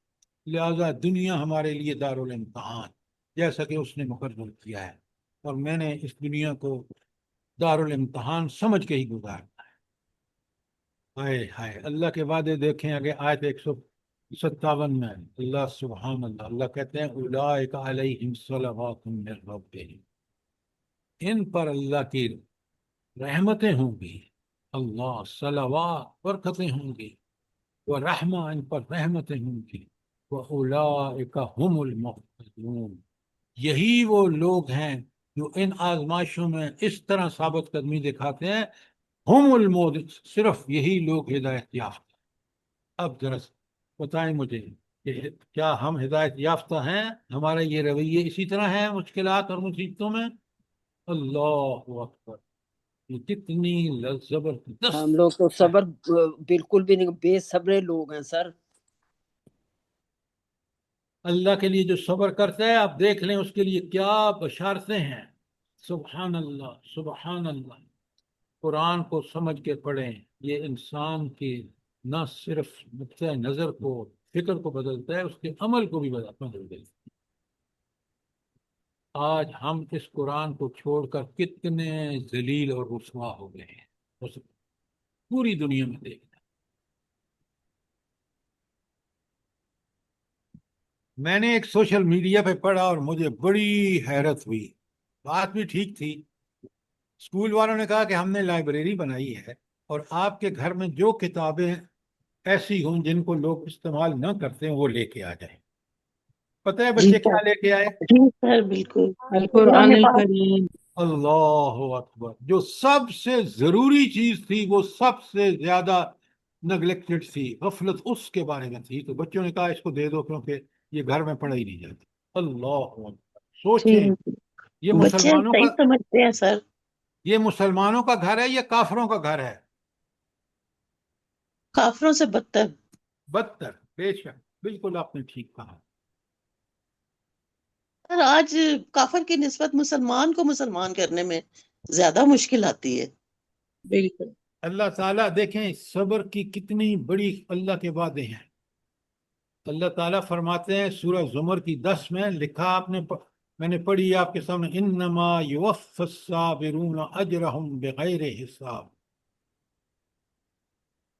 لہذا دنیا ہمارے لیے دارالامتحان جیسا کہ اس نے مقرر کیا ہے، اور میں نے اس دنیا کو دارالامتحان سمجھ کے ہی گزارنا ہے۔ ہائے ہائے، اللہ کے وعدے دیکھیں آگے آیت 157 میں، اللہ سبحان اللہ، اللہ کہتے ہیں اولئک علیہم صلوات من ربہم، ان پر اللہ کی رحمتیں ہوں گی، اللہ صلوات، برکتیں ہوں گی، ورحمہ، ان پر رحمتیں ہوں گی، وَأُولَئِكَ هُمُ الْمُهْتَدُونَ، یہی وہ لوگ ہیں جو ان آزمائشوں میں اس طرح ثابت قدمی دکھاتے ہیں، ہم المہتدون، صرف یہی لوگ ہدایت یافتہ۔ اب ذرا بتائیں مجھے کہ کیا ہم ہدایت یافتہ ہیں؟ ہمارا یہ رویے اسی طرح ہے مشکلات اور مصیبتوں میں؟ اللہ اکبر، یہ کتنی زبردست ہم لوگ تو صبر بالکل بھی نہیں، بے صبرے لوگ ہیں سر۔ اللہ کے لیے جو صبر کرتا ہے، آپ دیکھ لیں اس کے لیے کیا بشارتیں ہیں۔ سبحان اللہ، سبحان اللہ۔ قرآن کو سمجھ کے پڑھیں، یہ انسان کی نہ صرف نقطۂ نظر کو، فکر کو بدلتا ہے، اس کے عمل کو بھی بدل دیتا ہے۔ آج ہم اس قرآن کو چھوڑ کر کتنے ذلیل اور رسوا ہو گئے ہیں، بس پوری دنیا میں دیکھنا۔ میں نے ایک سوشل میڈیا پہ پڑھا اور مجھے بڑی حیرت ہوئی، بات بھی ٹھیک تھی۔ اسکول والوں نے کہا کہ ہم نے لائبریری بنائی ہے، اور آپ کے گھر میں جو کتابیں ایسی ہوں جن کو لوگ استعمال نہ کرتے ہیں وہ لے کے آ جائیں۔ پتہ ہے جی بچے کیا لے کے آئے؟ جی سر، بالکل القرآن قرآن پاک، الکریم، اللہ اکبر، جو سب سے ضروری چیز تھی وہ سب سے زیادہ نگلیکٹڈ تھی، غفلت اس کے بارے میں تھی، تو بچوں نے کہا اس کو دے دو کیونکہ یہ گھر میں پڑھائی نہیں جاتی۔ اللہ اکبر، سوچیں، یہ بچے مسلمانوں کا صحیح سمجھتے ہیں سر۔ یہ مسلمانوں کا گھر ہے یا کافروں کا گھر ہے؟ کافروں سے بدتر۔ بدتر، بے شک، بالکل آپ نے ٹھیک کہا۔ سر آج کافر کی نسبت مسلمان کو مسلمان کرنے میں زیادہ مشکل آتی ہے۔ بالکل۔ اللہ تعالیٰ دیکھیں صبر کی کتنی بڑی اللہ کے وعدے ہیں۔ اللہ تعالیٰ فرماتے ہیں سورہ زمر کی 10 میں، لکھا آپ نے، میں نے پڑھی آپ کے سامنے، انما یوفی الصابرون اجرہم بغیر حساب۔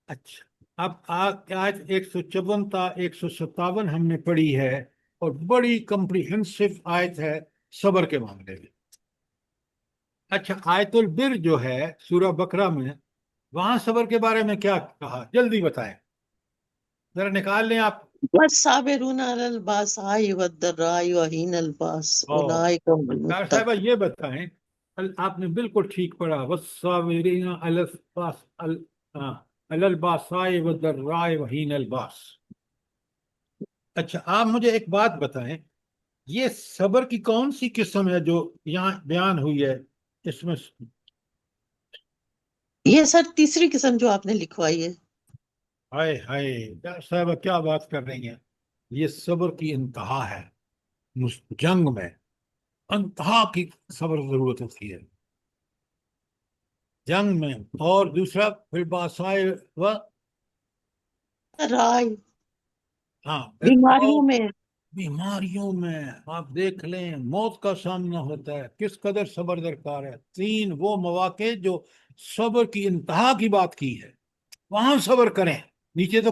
اچھا، اب آج 154 تا 157 ہم نے پڑھی ہے، اور بڑی کمپریہنسو آیت ہے صبر کے معاملے میں۔ اچھا، آیت البر جو ہے سورہ بقرہ میں، وہاں صبر کے بارے میں کیا کہا؟ جلدی بتائیں، ذرا نکال لیں آپ۔ والصابرون علی الباساء والضراء وحین الباس اولئک هم ڈاکٹر صاحبہ المتقون۔ یہ بتائیں، آپ نے بالکل ٹھیک پڑھا، والصابرین علی الباساء والضراء وحین الباس۔ اچھا، آپ مجھے ایک بات بتائیں، یہ صبر کی کون سی قسم ہے جو یہاں بیان ہوئی ہے اس میں؟ یہ سر تیسری قسم جو آپ نے لکھوائی ہے۔ ہائے ہائے، ڈاکٹر صاحبہ کیا بات کر رہی ہیں، یہ صبر کی انتہا ہے۔ جنگ میں انتہا کی صبر ضرورت ہوتی ہے، جنگ میں۔ اور دوسرا پھر باسائے و، رائے، ہاں، بیماریوں میں۔ بیماریوں میں آپ دیکھ لیں موت کا سامنا ہوتا ہے، کس قدر صبر درکار ہے۔ 3 وہ مواقع جو صبر کی انتہا کی بات کی ہے، وہاں صبر کریں۔ نیچے تو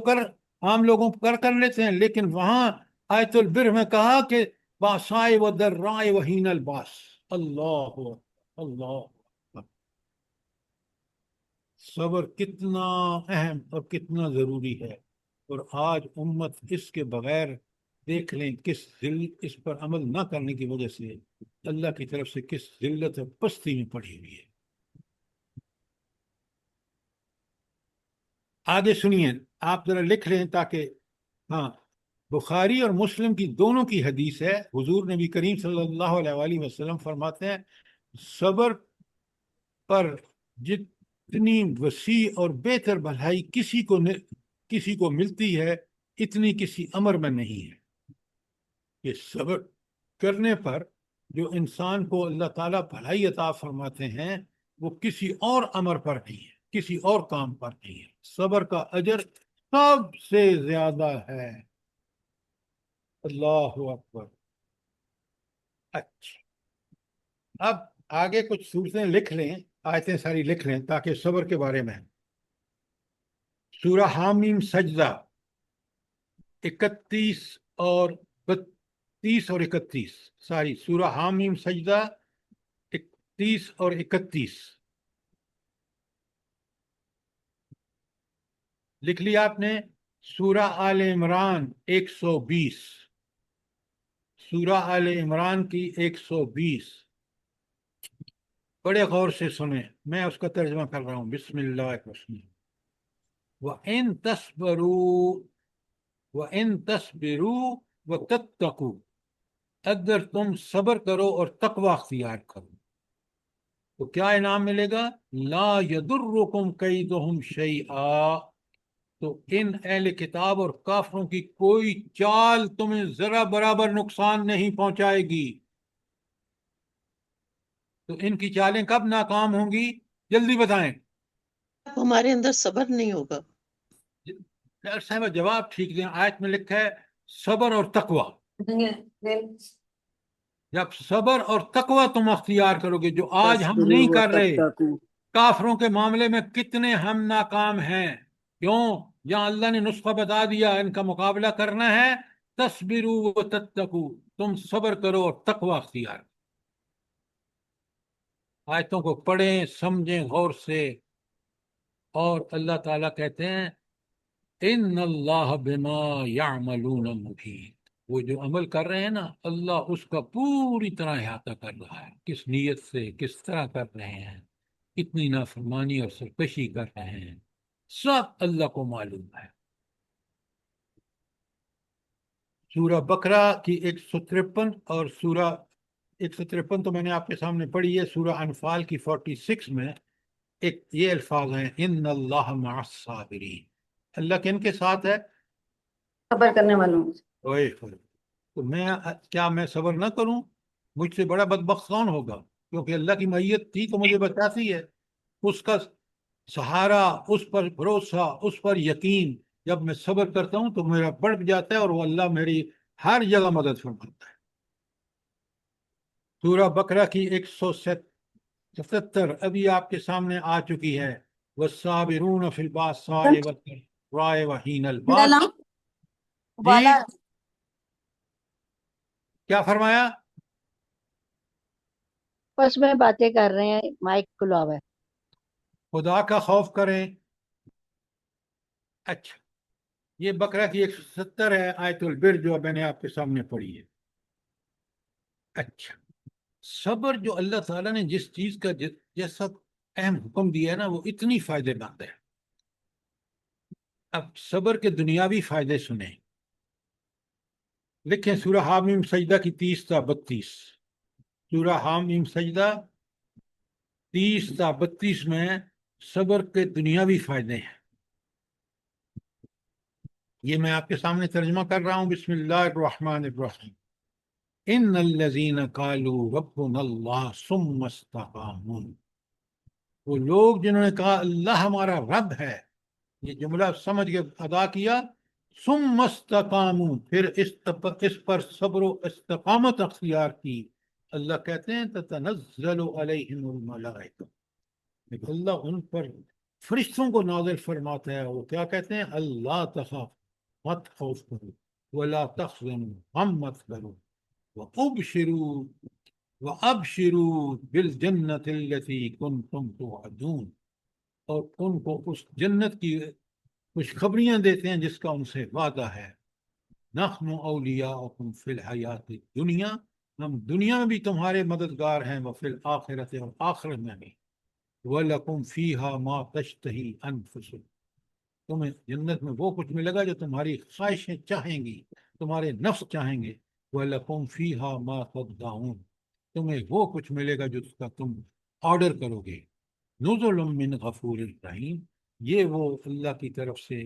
عام لوگوں کر لیتے ہیں، لیکن وہاں آیت البر میں کہا کہ باسائے و درائے وحین الباس۔ اللہ اللہ، صبر کتنا اہم اور کتنا ضروری ہے، اور آج امت اس کے بغیر دیکھ لیں اس پر عمل نہ کرنے کی وجہ سے اللہ کی طرف سے کس ذلت اور پستی میں پڑی ہوئی ہے۔ آگے سنیے، آپ ذرا لکھ لیں تاکہ، ہاں، بخاری اور مسلم کی دونوں کی حدیث ہے، حضور نبی کریم صلی اللہ علیہ وآلہ وسلم فرماتے ہیں صبر پر جتنی وسیع اور بہتر بھلائی کسی کو ملتی ہے، اتنی کسی امر میں نہیں ہے۔ کہ صبر کرنے پر جو انسان کو اللہ تعالیٰ بھلائی عطا فرماتے ہیں، وہ کسی اور امر پر نہیں ہے، کسی اور کام پر نہیں ہے۔ صبر کا اجر سب سے زیادہ ہے۔ اللہ اکبر۔ اچھا، اب آگے کچھ صورتیں لکھ لیں، آیتیں ساری لکھ لیں تاکہ صبر کے بارے میں۔ سورہ حامیم سجدہ 31 اور 30 اور 31، ساری سورہ حامیم سجدہ 31 اور 31 لکھ لیا آپ نے۔ سورہ آل عمران 120، سورہ آل عمران کی 120، بڑے غور سے سنیں، میں اس کا ترجمہ کر رہا ہوں، بسم اللہ الرحمن الرحیم۔ وَإِن تَصْبِرُوا وَإِن تَصْبِرُوا وَتَتَّقُوا، اگر تم صبر کرو اور تقوی اختیار کرو تو کیا انعام ملے گا؟ لا يَضُرُّكُمْ كَيْدُهُمْ شَيْئًا، تو ان اہل کتاب اور کافروں کی کوئی چال تمہیں ذرا برابر نقصان نہیں پہنچائے گی۔ تو ان کی چالیں کب ناکام ہوں گی؟ جلدی بتائیں۔ ہمارے اندر صبر نہیں ہوگا۔ ڈاکٹر صاحب جواب ٹھیک دیں، آیت میں لکھا ہے صبر اور تقوی۔ جب صبر اور تقوی تم اختیار کرو گے، جو آج ہم نہیں تصبروا کر رہے، وتتقوا۔ کافروں کے معاملے میں کتنے ہم ناکام ہیں، کیوں؟ جہاں اللہ نے نسخہ بتا دیا ان کا مقابلہ کرنا ہے، تصبروا وتتقوا، تم صبر کرو اور تقوی اختیار۔ آیتوں کو پڑھیں، سمجھیں غور سے، اور اللہ تعالیٰ کہتے ہیں ان اللہ بما یعملون محیط، وہ جو عمل کر رہے ہیں نا، اللہ اس کا پوری طرح احاطہ کر رہا ہے، کس نیت سے کس طرح کر رہے ہیں، کتنی نافرمانی اور سرکشی کر رہے ہیں، سب اللہ کو معلوم ہے۔ سورہ بقرہ کی 153 اور سورہ 153 تو میں نے آپ کے سامنے پڑھی ہے۔ سورہ انفال کی 46 میں ایک یہ الفاظ ہیں، ان اللہ مع الصابرین، اللہ کن کے ساتھ ہے؟ صبر کرنے والوں سے۔ اوئے ہوئے۔ تو کیا میں صبر نہ کروں؟ مجھ سے بڑا بدبخت کون ہوگا؟ کیونکہ اللہ کی معیت تھی تو مجھے بتاتی ہے، اس کا سہارا، اس پر بھروسہ، اس پر یقین جب میں صبر کرتا ہوں تو میرا بڑھ جاتا ہے، اور وہ اللہ میری ہر جگہ مدد فرماتا ہے۔ سورہ بقرہ کی 177 ابھی آپ کے سامنے آ چکی ہے، والصابرون فی الباساء والضراء وحین الباس۔ جی کیا فرمایا؟ بس میں باتیں کر رہے ہیں، مائک کھلا ہوا ہے۔ خدا کا خوف کریں۔ اچھا، یہ بقرہ کی 170 ہے، آیت البر جو میں نے آپ کے سامنے پڑھی ہے۔ اچھا، صبر جو اللہ تعالیٰ نے جس چیز کا جیسا اہم حکم دیا ہے نا، وہ اتنی فائدے مند ہے۔ اب صبر کے دنیاوی فائدے سنیں، لکھیں سورہ حامیم سجدہ کی 30 تا 32۔ سورہ حامیم سجدہ 30 تا 32 میں صبر کے دنیاوی فائدے ہیں۔ یہ میں آپ کے سامنے ترجمہ کر رہا ہوں، بسم اللہ الرحمن الرحیم۔ ان الذین قالوا ربنا اللہ ثم استقاموا، وہ لوگ جنہوں نے کہا اللہ ہمارا رب ہے، یہ جملہ سمجھ کے ادا کیا، ثم استقاموا، پھر اس پر صبر و استقامت اختیار کی، اللہ کہتے ہیں تتنزل علیہم الملائکہ، اللہ ان پر فرشتوں کو نازل فرماتا ہے، وہ کیا کہتے ہیں؟ اللہ تخاف، مت خوف کرو، ولا تحزنوا، غم مت کرو، وابشروا بالجنة التي كنتم توعدون، اور ان کو اس جنت کی خوشخبریاں دیتے ہیں جس کا ان سے وعدہ ہے۔ نحن اولیاؤکم فی الحیات الدنیا، ہم دنیا میں بھی تمہارے مددگار ہیں، وفی الآخرت، اور آخرت میں بھی، وَلَكُمْ فِيهَا مَا تَشْتَهِي أَنفُسُكُمْ، تمہیں جنت میں وہ کچھ ملے گا جو تمہاری خواہشیں چاہیں گی، تمہارے نفس چاہیں گے، وَلَكُمْ فِيهَا مَا تَدَّعُونَ، تمہیں وہ کچھ ملے گا جو اس کا تم آرڈر کرو گے۔ نزل من غفور الرحیم، یہ وہ اللہ کی طرف سے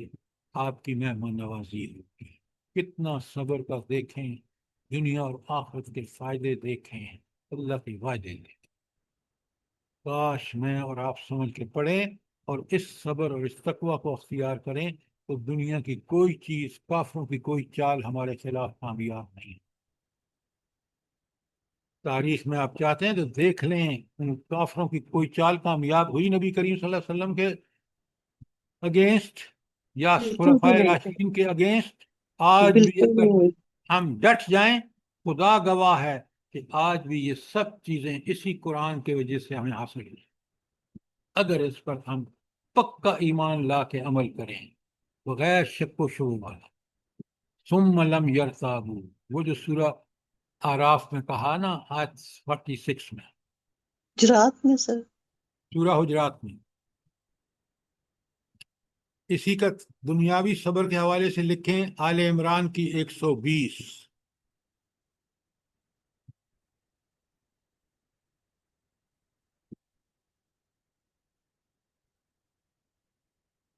آپ کی مہمان نوازی ہوگی۔ کتنا صبر کا دیکھیں، دنیا اور آخرت کے فائدے دیکھیں، اللہ کے وعدے دیکھیں۔ کاش میں اور آپ سمجھ کے پڑھیں اور اس صبر اور اس تقوی کو اختیار کریں تو دنیا کی کوئی چیز، کافروں کی کوئی چال ہمارے خلاف کامیاب نہیں۔ تاریخ میں آپ چاہتے ہیں تو دیکھ لیں، ان کافروں کی کوئی چال کامیاب ہوئی نبی کریم صلی اللہ علیہ وسلم کے اگینسٹ یا خلفائے راشدین کے اگینسٹ؟ آج بھی بالکل اگر نہیں۔ ہم ڈٹ جائیں، خدا گواہ ہے کہ آج بھی یہ سب چیزیں اسی قرآن کی وجہ سے ہمیں حاصل ہوئی، اگر اس پر ہم پکا ایمان لا کے عمل کریں بغیر شک و شبہ والا۔ ثم لم یرتابوا، وہ جو سورہ آراف میں کہا نا، آیت 46 میں، حجرات میں سر، سورہ حجرات میں، اسی کا دنیاوی صبر کے حوالے سے لکھیں آل عمران کی 120۔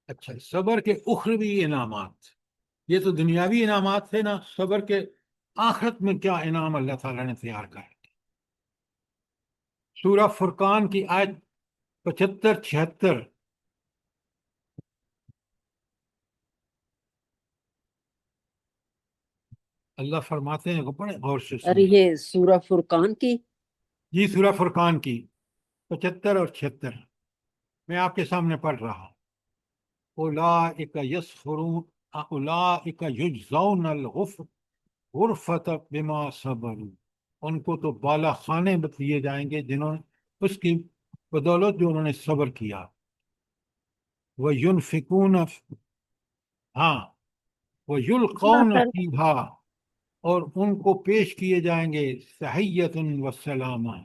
اچھا، صبر کے اخروی انعامات، یہ تو دنیاوی انعامات تھے نا، صبر کے آخرت میں کیا انعام اللہ تعالیٰ نے تیار کر رکھے۔ سورہ فرقان کی آیت 75-76، اللہ فرماتے ہیں، بڑے غور سے اور سنیں۔ یہ سورہ فرقان کی جی سورہ فرقان کی 75 اور 76 میں آپ کے سامنے پڑھ رہا ہوں۔ اولئک یسخرون، اولئک یجزون الغرفۃ بما صبروا، ان کو تو بالا خانے دیے جائیں گے جنہوں نے اس کی بدولت جو انہوں نے صبر کیا۔ وَيُنْفِقُونَ، ہاں، وَيُلْقَوْنَ فِيهَا، اور ان کو پیش کیے جائیں گے تحیۃ و سلامہ،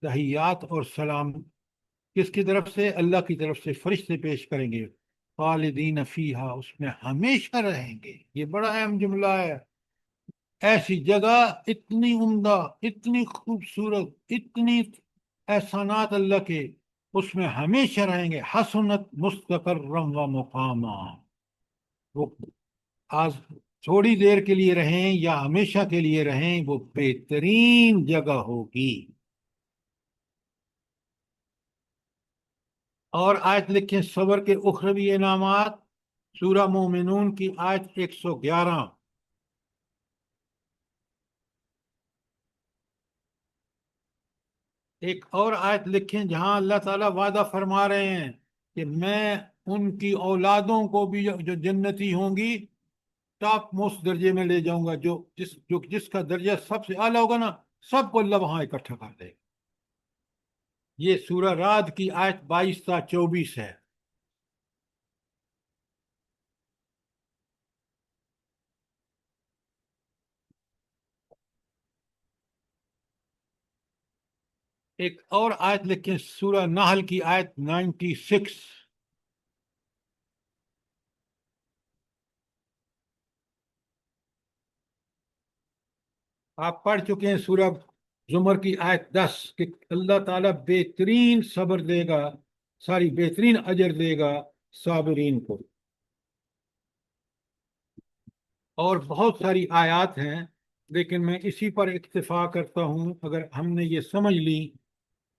تحیات اور سلام کس کی طرف سے؟ اللہ کی طرف سے فرشتے پیش کریں گے، خالدین فیہا، اس میں ہمیشہ رہیں گے۔ یہ بڑا اہم جملہ ہے، ایسی جگہ اتنی عمدہ، اتنی خوبصورت، اتنی احسانات اللہ کے، اس میں ہمیشہ رہیں گے۔ حسنت مستقرم و مقاما، وہ آج تھوڑی دیر کے لیے رہیں یا ہمیشہ کے لیے رہیں، وہ بہترین جگہ ہوگی۔ اور آیت لکھیں صبر کے اخروی انعامات، سورہ مومنون کی آیت 111۔ ایک اور آیت لکھیں جہاں اللہ تعالیٰ وعدہ فرما رہے ہیں کہ میں ان کی اولادوں کو بھی جو جنتی ہوں گی ٹاپ موسٹ درجے میں لے جاؤں گا، جس کا درجہ سب سے اعلیٰ ہوگا نا، سب کو اللہ وہاں اکٹھا کر دے گا۔ یہ سورہ رعد کی آیت 22 تا 24 ہے۔ ایک اور آیت لکھیں سورہ نحل کی آیت 96۔ آپ پڑھ چکے ہیں سورہ زمر کی آیت 10 کہ اللہ تعالیٰ بہترین صبر دے گا، بہترین اجر دے گا صابرین کو۔ اور بہت ساری آیات ہیں، لیکن میں اسی پر اکتفا کرتا ہوں۔ اگر ہم نے یہ سمجھ لی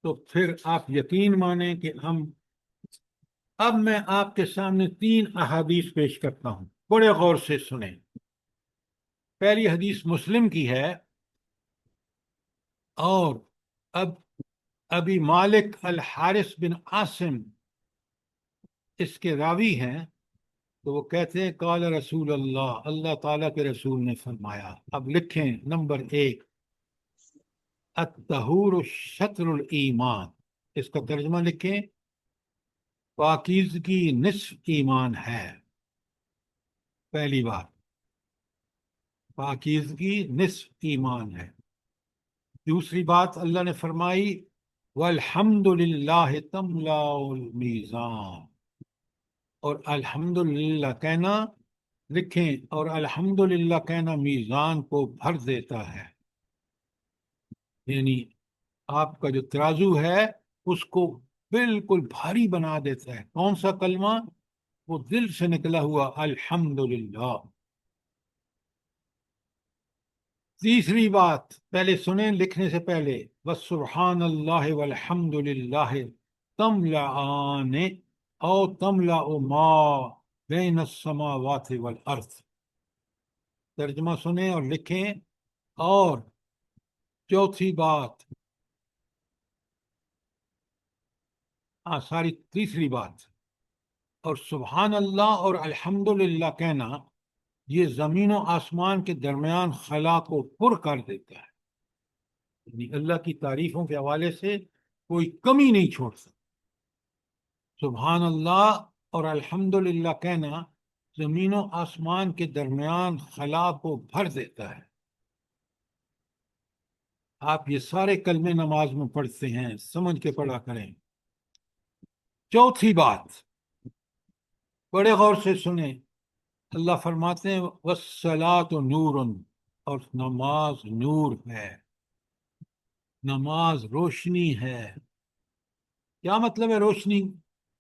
تو پھر آپ یقین مانیں کہ اب میں آپ کے سامنے 3 احادیث پیش کرتا ہوں، بڑے غور سے سنیں۔ پہلی حدیث مسلم کی ہے، اور ابی مالک الحارث بن عاصم اس کے راوی ہیں، تو وہ کہتے ہیں قال رسول اللہ، اللہ تعالیٰ کے رسول نے فرمایا۔ اب لکھیں نمبر 1، الطہور شطر الایمان، اس کا ترجمہ لکھیں پاکیزگی نصف ایمان ہے۔ پہلی بات، پاکیزگی نصف ایمان ہے۔ دوسری بات اللہ نے فرمائی والحمد للہ تملا المیزان، اور الحمدللہ کہنا، لکھیں، اور الحمدللہ کہنا میزان کو بھر دیتا ہے، یعنی آپ کا جو ترازو ہے اس کو بالکل بھاری بنا دیتا ہے۔ کون سا کلمہ؟ وہ دل سے نکلا ہوا الحمدللہ۔ تیسری بات پہلے سنیں لکھنے سے پہلے، وَسُبْحَانَ اللَّهِ وَالْحَمْدُ لِلَّهِ تَمْلَعَانِ او تَمْلَعُ مَا بَيْنَ السَّمَاوَاتِ وَالْأَرْضِ۔ ترجمہ سنیں اور لکھیں۔ اور چوتھی بات، تیسری بات، اور سبحان اللہ اور الحمدللہ کہنا یہ زمین و آسمان کے درمیان خلا کو پر کر دیتا ہے، یعنی اللہ کی تعریفوں کے حوالے سے کوئی کمی نہیں چھوڑ سکتا۔ سبحان اللہ اور الحمدللہ کہنا زمین و آسمان کے درمیان خلا کو بھر دیتا ہے۔ آپ یہ سارے کلمے نماز میں پڑھتے ہیں، سمجھ کے پڑھا کریں۔ چوتھی بات بڑے غور سے سنیں، اللہ فرماتے ہیں والصلاۃ نور، اور نماز نور ہے، نماز روشنی ہے۔ کیا مطلب ہے روشنی؟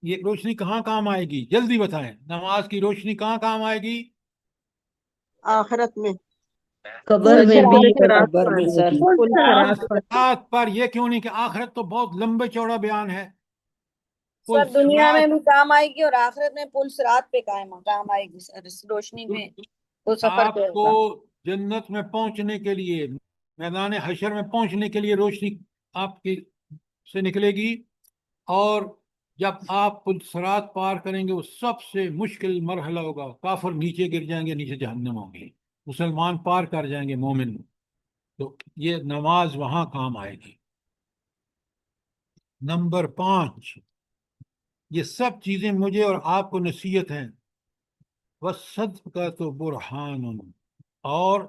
یہ روشنی کہاں کام آئے گی؟ جلدی بتائیں، نماز کی روشنی کہاں کام آئے گی؟ آخرت میں، قبر میں بھی اور سرات قبر میں سر۔ رات پر یہ کیوں نہیں کہ آخرت تو بہت لمبے چوڑا بیان ہے۔ سر دنیا میں بھی کام آئے گی اور آخرت میں پل صراط پہ کام آئے گی سر، اس روشنی میں وہ سفر آپ کرے کو گا۔ جنت میں پہنچنے کے لیے، میدان حشر میں پہنچنے کے لیے روشنی آپ کی سے نکلے گی، اور جب آپ پل صراط پار کریں گے وہ سب سے مشکل مرحلہ ہوگا، کافر نیچے گر جائیں گے، نیچے جہنم ہوگی، مسلمان پار کر جائیں گے، مومن۔ تو یہ نماز وہاں کام آئے گی۔ نمبر 5، یہ سب چیزیں مجھے اور آپ کو نصیحت ہیں۔ وَالصَّدْقَةُ بُرْہَانٌ، اور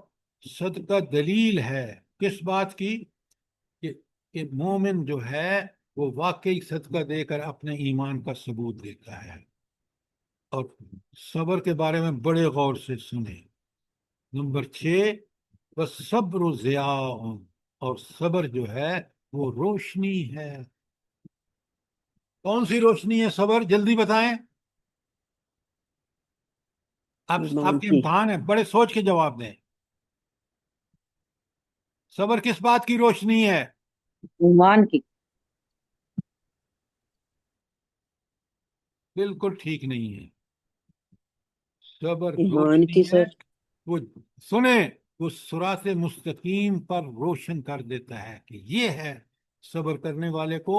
صدقہ دلیل ہے کس بات کی؟ کہ مومن جو ہے وہ واقعی صدقہ دے کر اپنے ایمان کا ثبوت دیتا ہے۔ اور صبر کے بارے میں بڑے غور سے سنیں۔ نمبر 6، بس صبر و ضیاء، اور صبر جو ہے وہ روشنی ہے۔ کون سی روشنی ہے صبر؟ جلدی بتائیں، آپ ایمان کے کی۔ امتحان ہے، بڑے سوچ کے جواب دیں۔ صبر کس بات کی روشنی ہے؟ ایمان کی۔ بالکل ٹھیک نہیں ہے۔ صبر ایمان روشنی کی ہے، سر۔ وہ سنیں، وہ صراط مستقیم پر روشن کر دیتا ہے کہ یہ ہے۔ صبر کرنے والے کو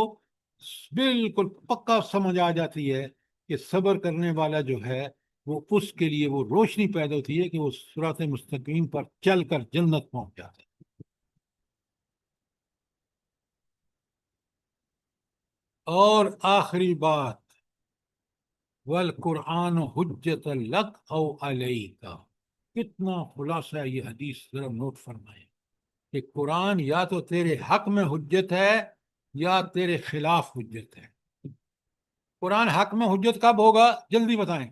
بالکل پکا سمجھ آ جاتی ہے کہ صبر کرنے والا جو ہے وہ اس کے لیے وہ روشنی پیدا ہوتی ہے کہ وہ صراط مستقیم پر چل کر جنت پہنچ جاتا ہے۔ اور آخری بات، والقرآن حجت لک او علیک، کتنا خلاصہ ہے یہ حدیث، ذرا نوٹ فرمائیں کہ قرآن یا تو تیرے حق میں حجت ہے یا تیرے خلاف حجت ہے۔ قرآن حق میں حجت کب ہوگا؟ جلدی بتائیں۔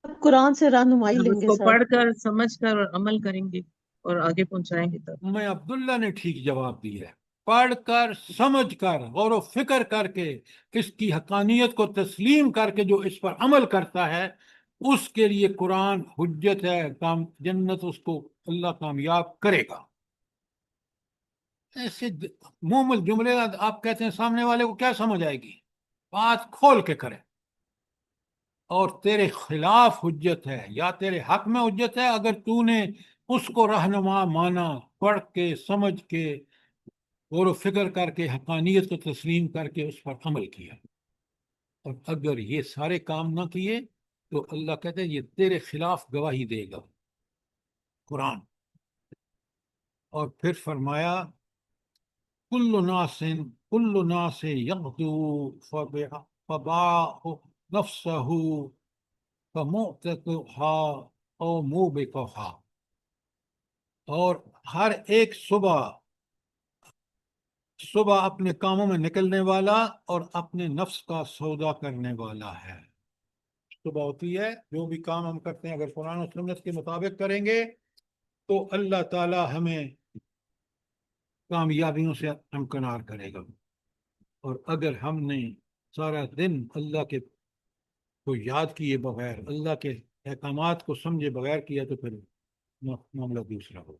اب قرآن سے رہنمائی جب لیں اس گے کو سر۔ پڑھ کر سمجھ کر اور عمل کریں گے اور آگے پہنچائیں گے تب۔ میں عبداللہ نے ٹھیک جواب دی ہے، پڑھ کر، سمجھ کر، غور و فکر کر کے، اس کی حقانیت کو تسلیم کر کے جو اس پر عمل کرتا ہے اس کے لیے قرآن حجت ہے، جنت اس کو اللہ کامیاب کرے گا۔ ایسے مومل جملے آپ کہتے ہیں سامنے والے کو کیا سمجھ آئے گی؟ بات کھول کے کرے۔ اور تیرے خلاف حجت ہے یا تیرے حق میں حجت ہے اگر تو نے اس کو رہنما مانا، پڑھ کے، سمجھ کے، غور و فکر کر کے، حقانیت کو تسلیم کر کے اس پر عمل کیا۔ اور اگر یہ سارے کام نہ کیے تو اللہ کہتے ہیں یہ تیرے خلاف گواہی دے گا، قرآن۔ اور پھر فرمایا کل ناس یغدو فباع نفسہ فموتقها او موبقها، اور ہر ایک صبح اپنے کاموں میں نکلنے والا اور اپنے نفس کا سودا کرنے والا ہے۔ صبح ہوتی ہے، جو بھی کام ہم کرتے ہیں اگر قرآن و سنت کے مطابق کریں گے تو اللہ تعالی ہمیں کامیابیوں سے امکنار کرے گا۔ اور اگر ہم نے سارا دن اللہ کے کو یاد کیے بغیر، اللہ کے احکامات کو سمجھے بغیر کیا تو پھر معاملہ دوسرا ہو۔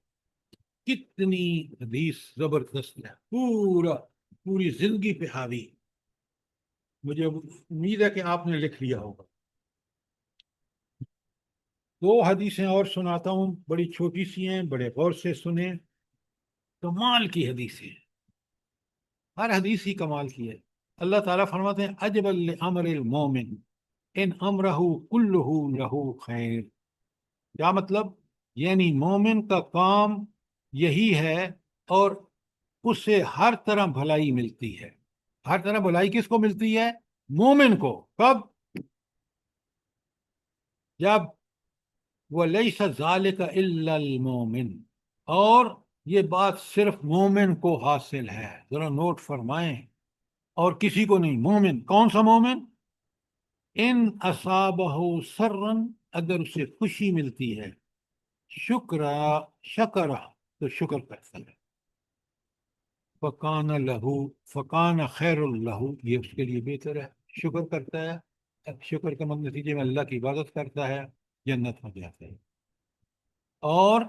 کتنی حدیث زبردست ہے، پوری زندگی پہ حاوی۔ مجھے امید ہے کہ آپ نے لکھ لیا ہوگا۔ 2 حدیثیں اور سناتا ہوں، بڑی چھوٹی سی ہیں، بڑے غور سے سنیں، کمال کی حدیثیں، ہر حدیث ہی کمال کی ہے۔ اللہ تعالیٰ فرماتے ہیں عجب لامر المومن ان امرہ کلہ لہ خیر۔ کیا مطلب؟ یعنی مومن کا کام یہی ہے اور اسے ہر طرح بھلائی ملتی ہے۔ ہر طرح بھلائی کس کو ملتی ہے؟ مومن کو۔ کب؟ جب وَلَيْسَ ذَلِكَ إِلَّا الْمُؤْمِنُ، اور یہ بات صرف مومن کو حاصل ہے، ذرا نوٹ فرمائیں، اور کسی کو نہیں۔ مومن کون سا مومن؟ ان اصابہ سرن، اگر اسے خوشی ملتی ہے، شکر تو شکر کرتا ہے، فکان خیر اللہ، یہ اس کے لیے بہتر ہے، شکر کرتا ہے، شکر کے نتیجے میں اللہ کی عبادت کرتا ہے، جنت میں جاتا ہے۔ اور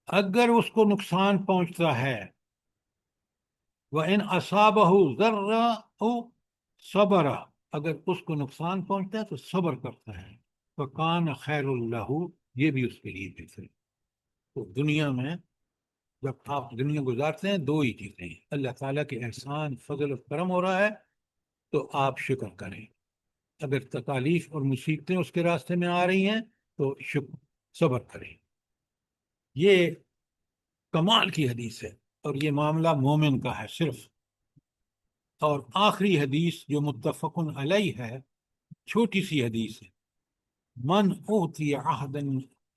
اگر اس کو نقصان پہنچتا ہے، وَإِنْ أَصَابَهُ ضَرًّا صَبَرَ، اگر اس کو نقصان پہنچتا ہے تو صبر کرتا ہے، فَكَانَ خَيْرٌ لَهُ، یہ بھی اس کے لیے بہتر ہے۔ تو دنیا میں جب آپ دنیا گزارتے ہیں 2 ہی چیزیں ہیں، اللہ تعالیٰ کے احسان، فضل و کرم ہو رہا ہے تو آپ شکر کریں، اگر تکالیف اور مصیبتیں اس کے راستے میں آ رہی ہیں تو صبر کریں۔ یہ کمال کی حدیث ہے، اور یہ معاملہ مومن کا ہے صرف۔ اور آخری حدیث جو متفق علیہ ہے، چھوٹی سی حدیث ہے، من اوتی عہدا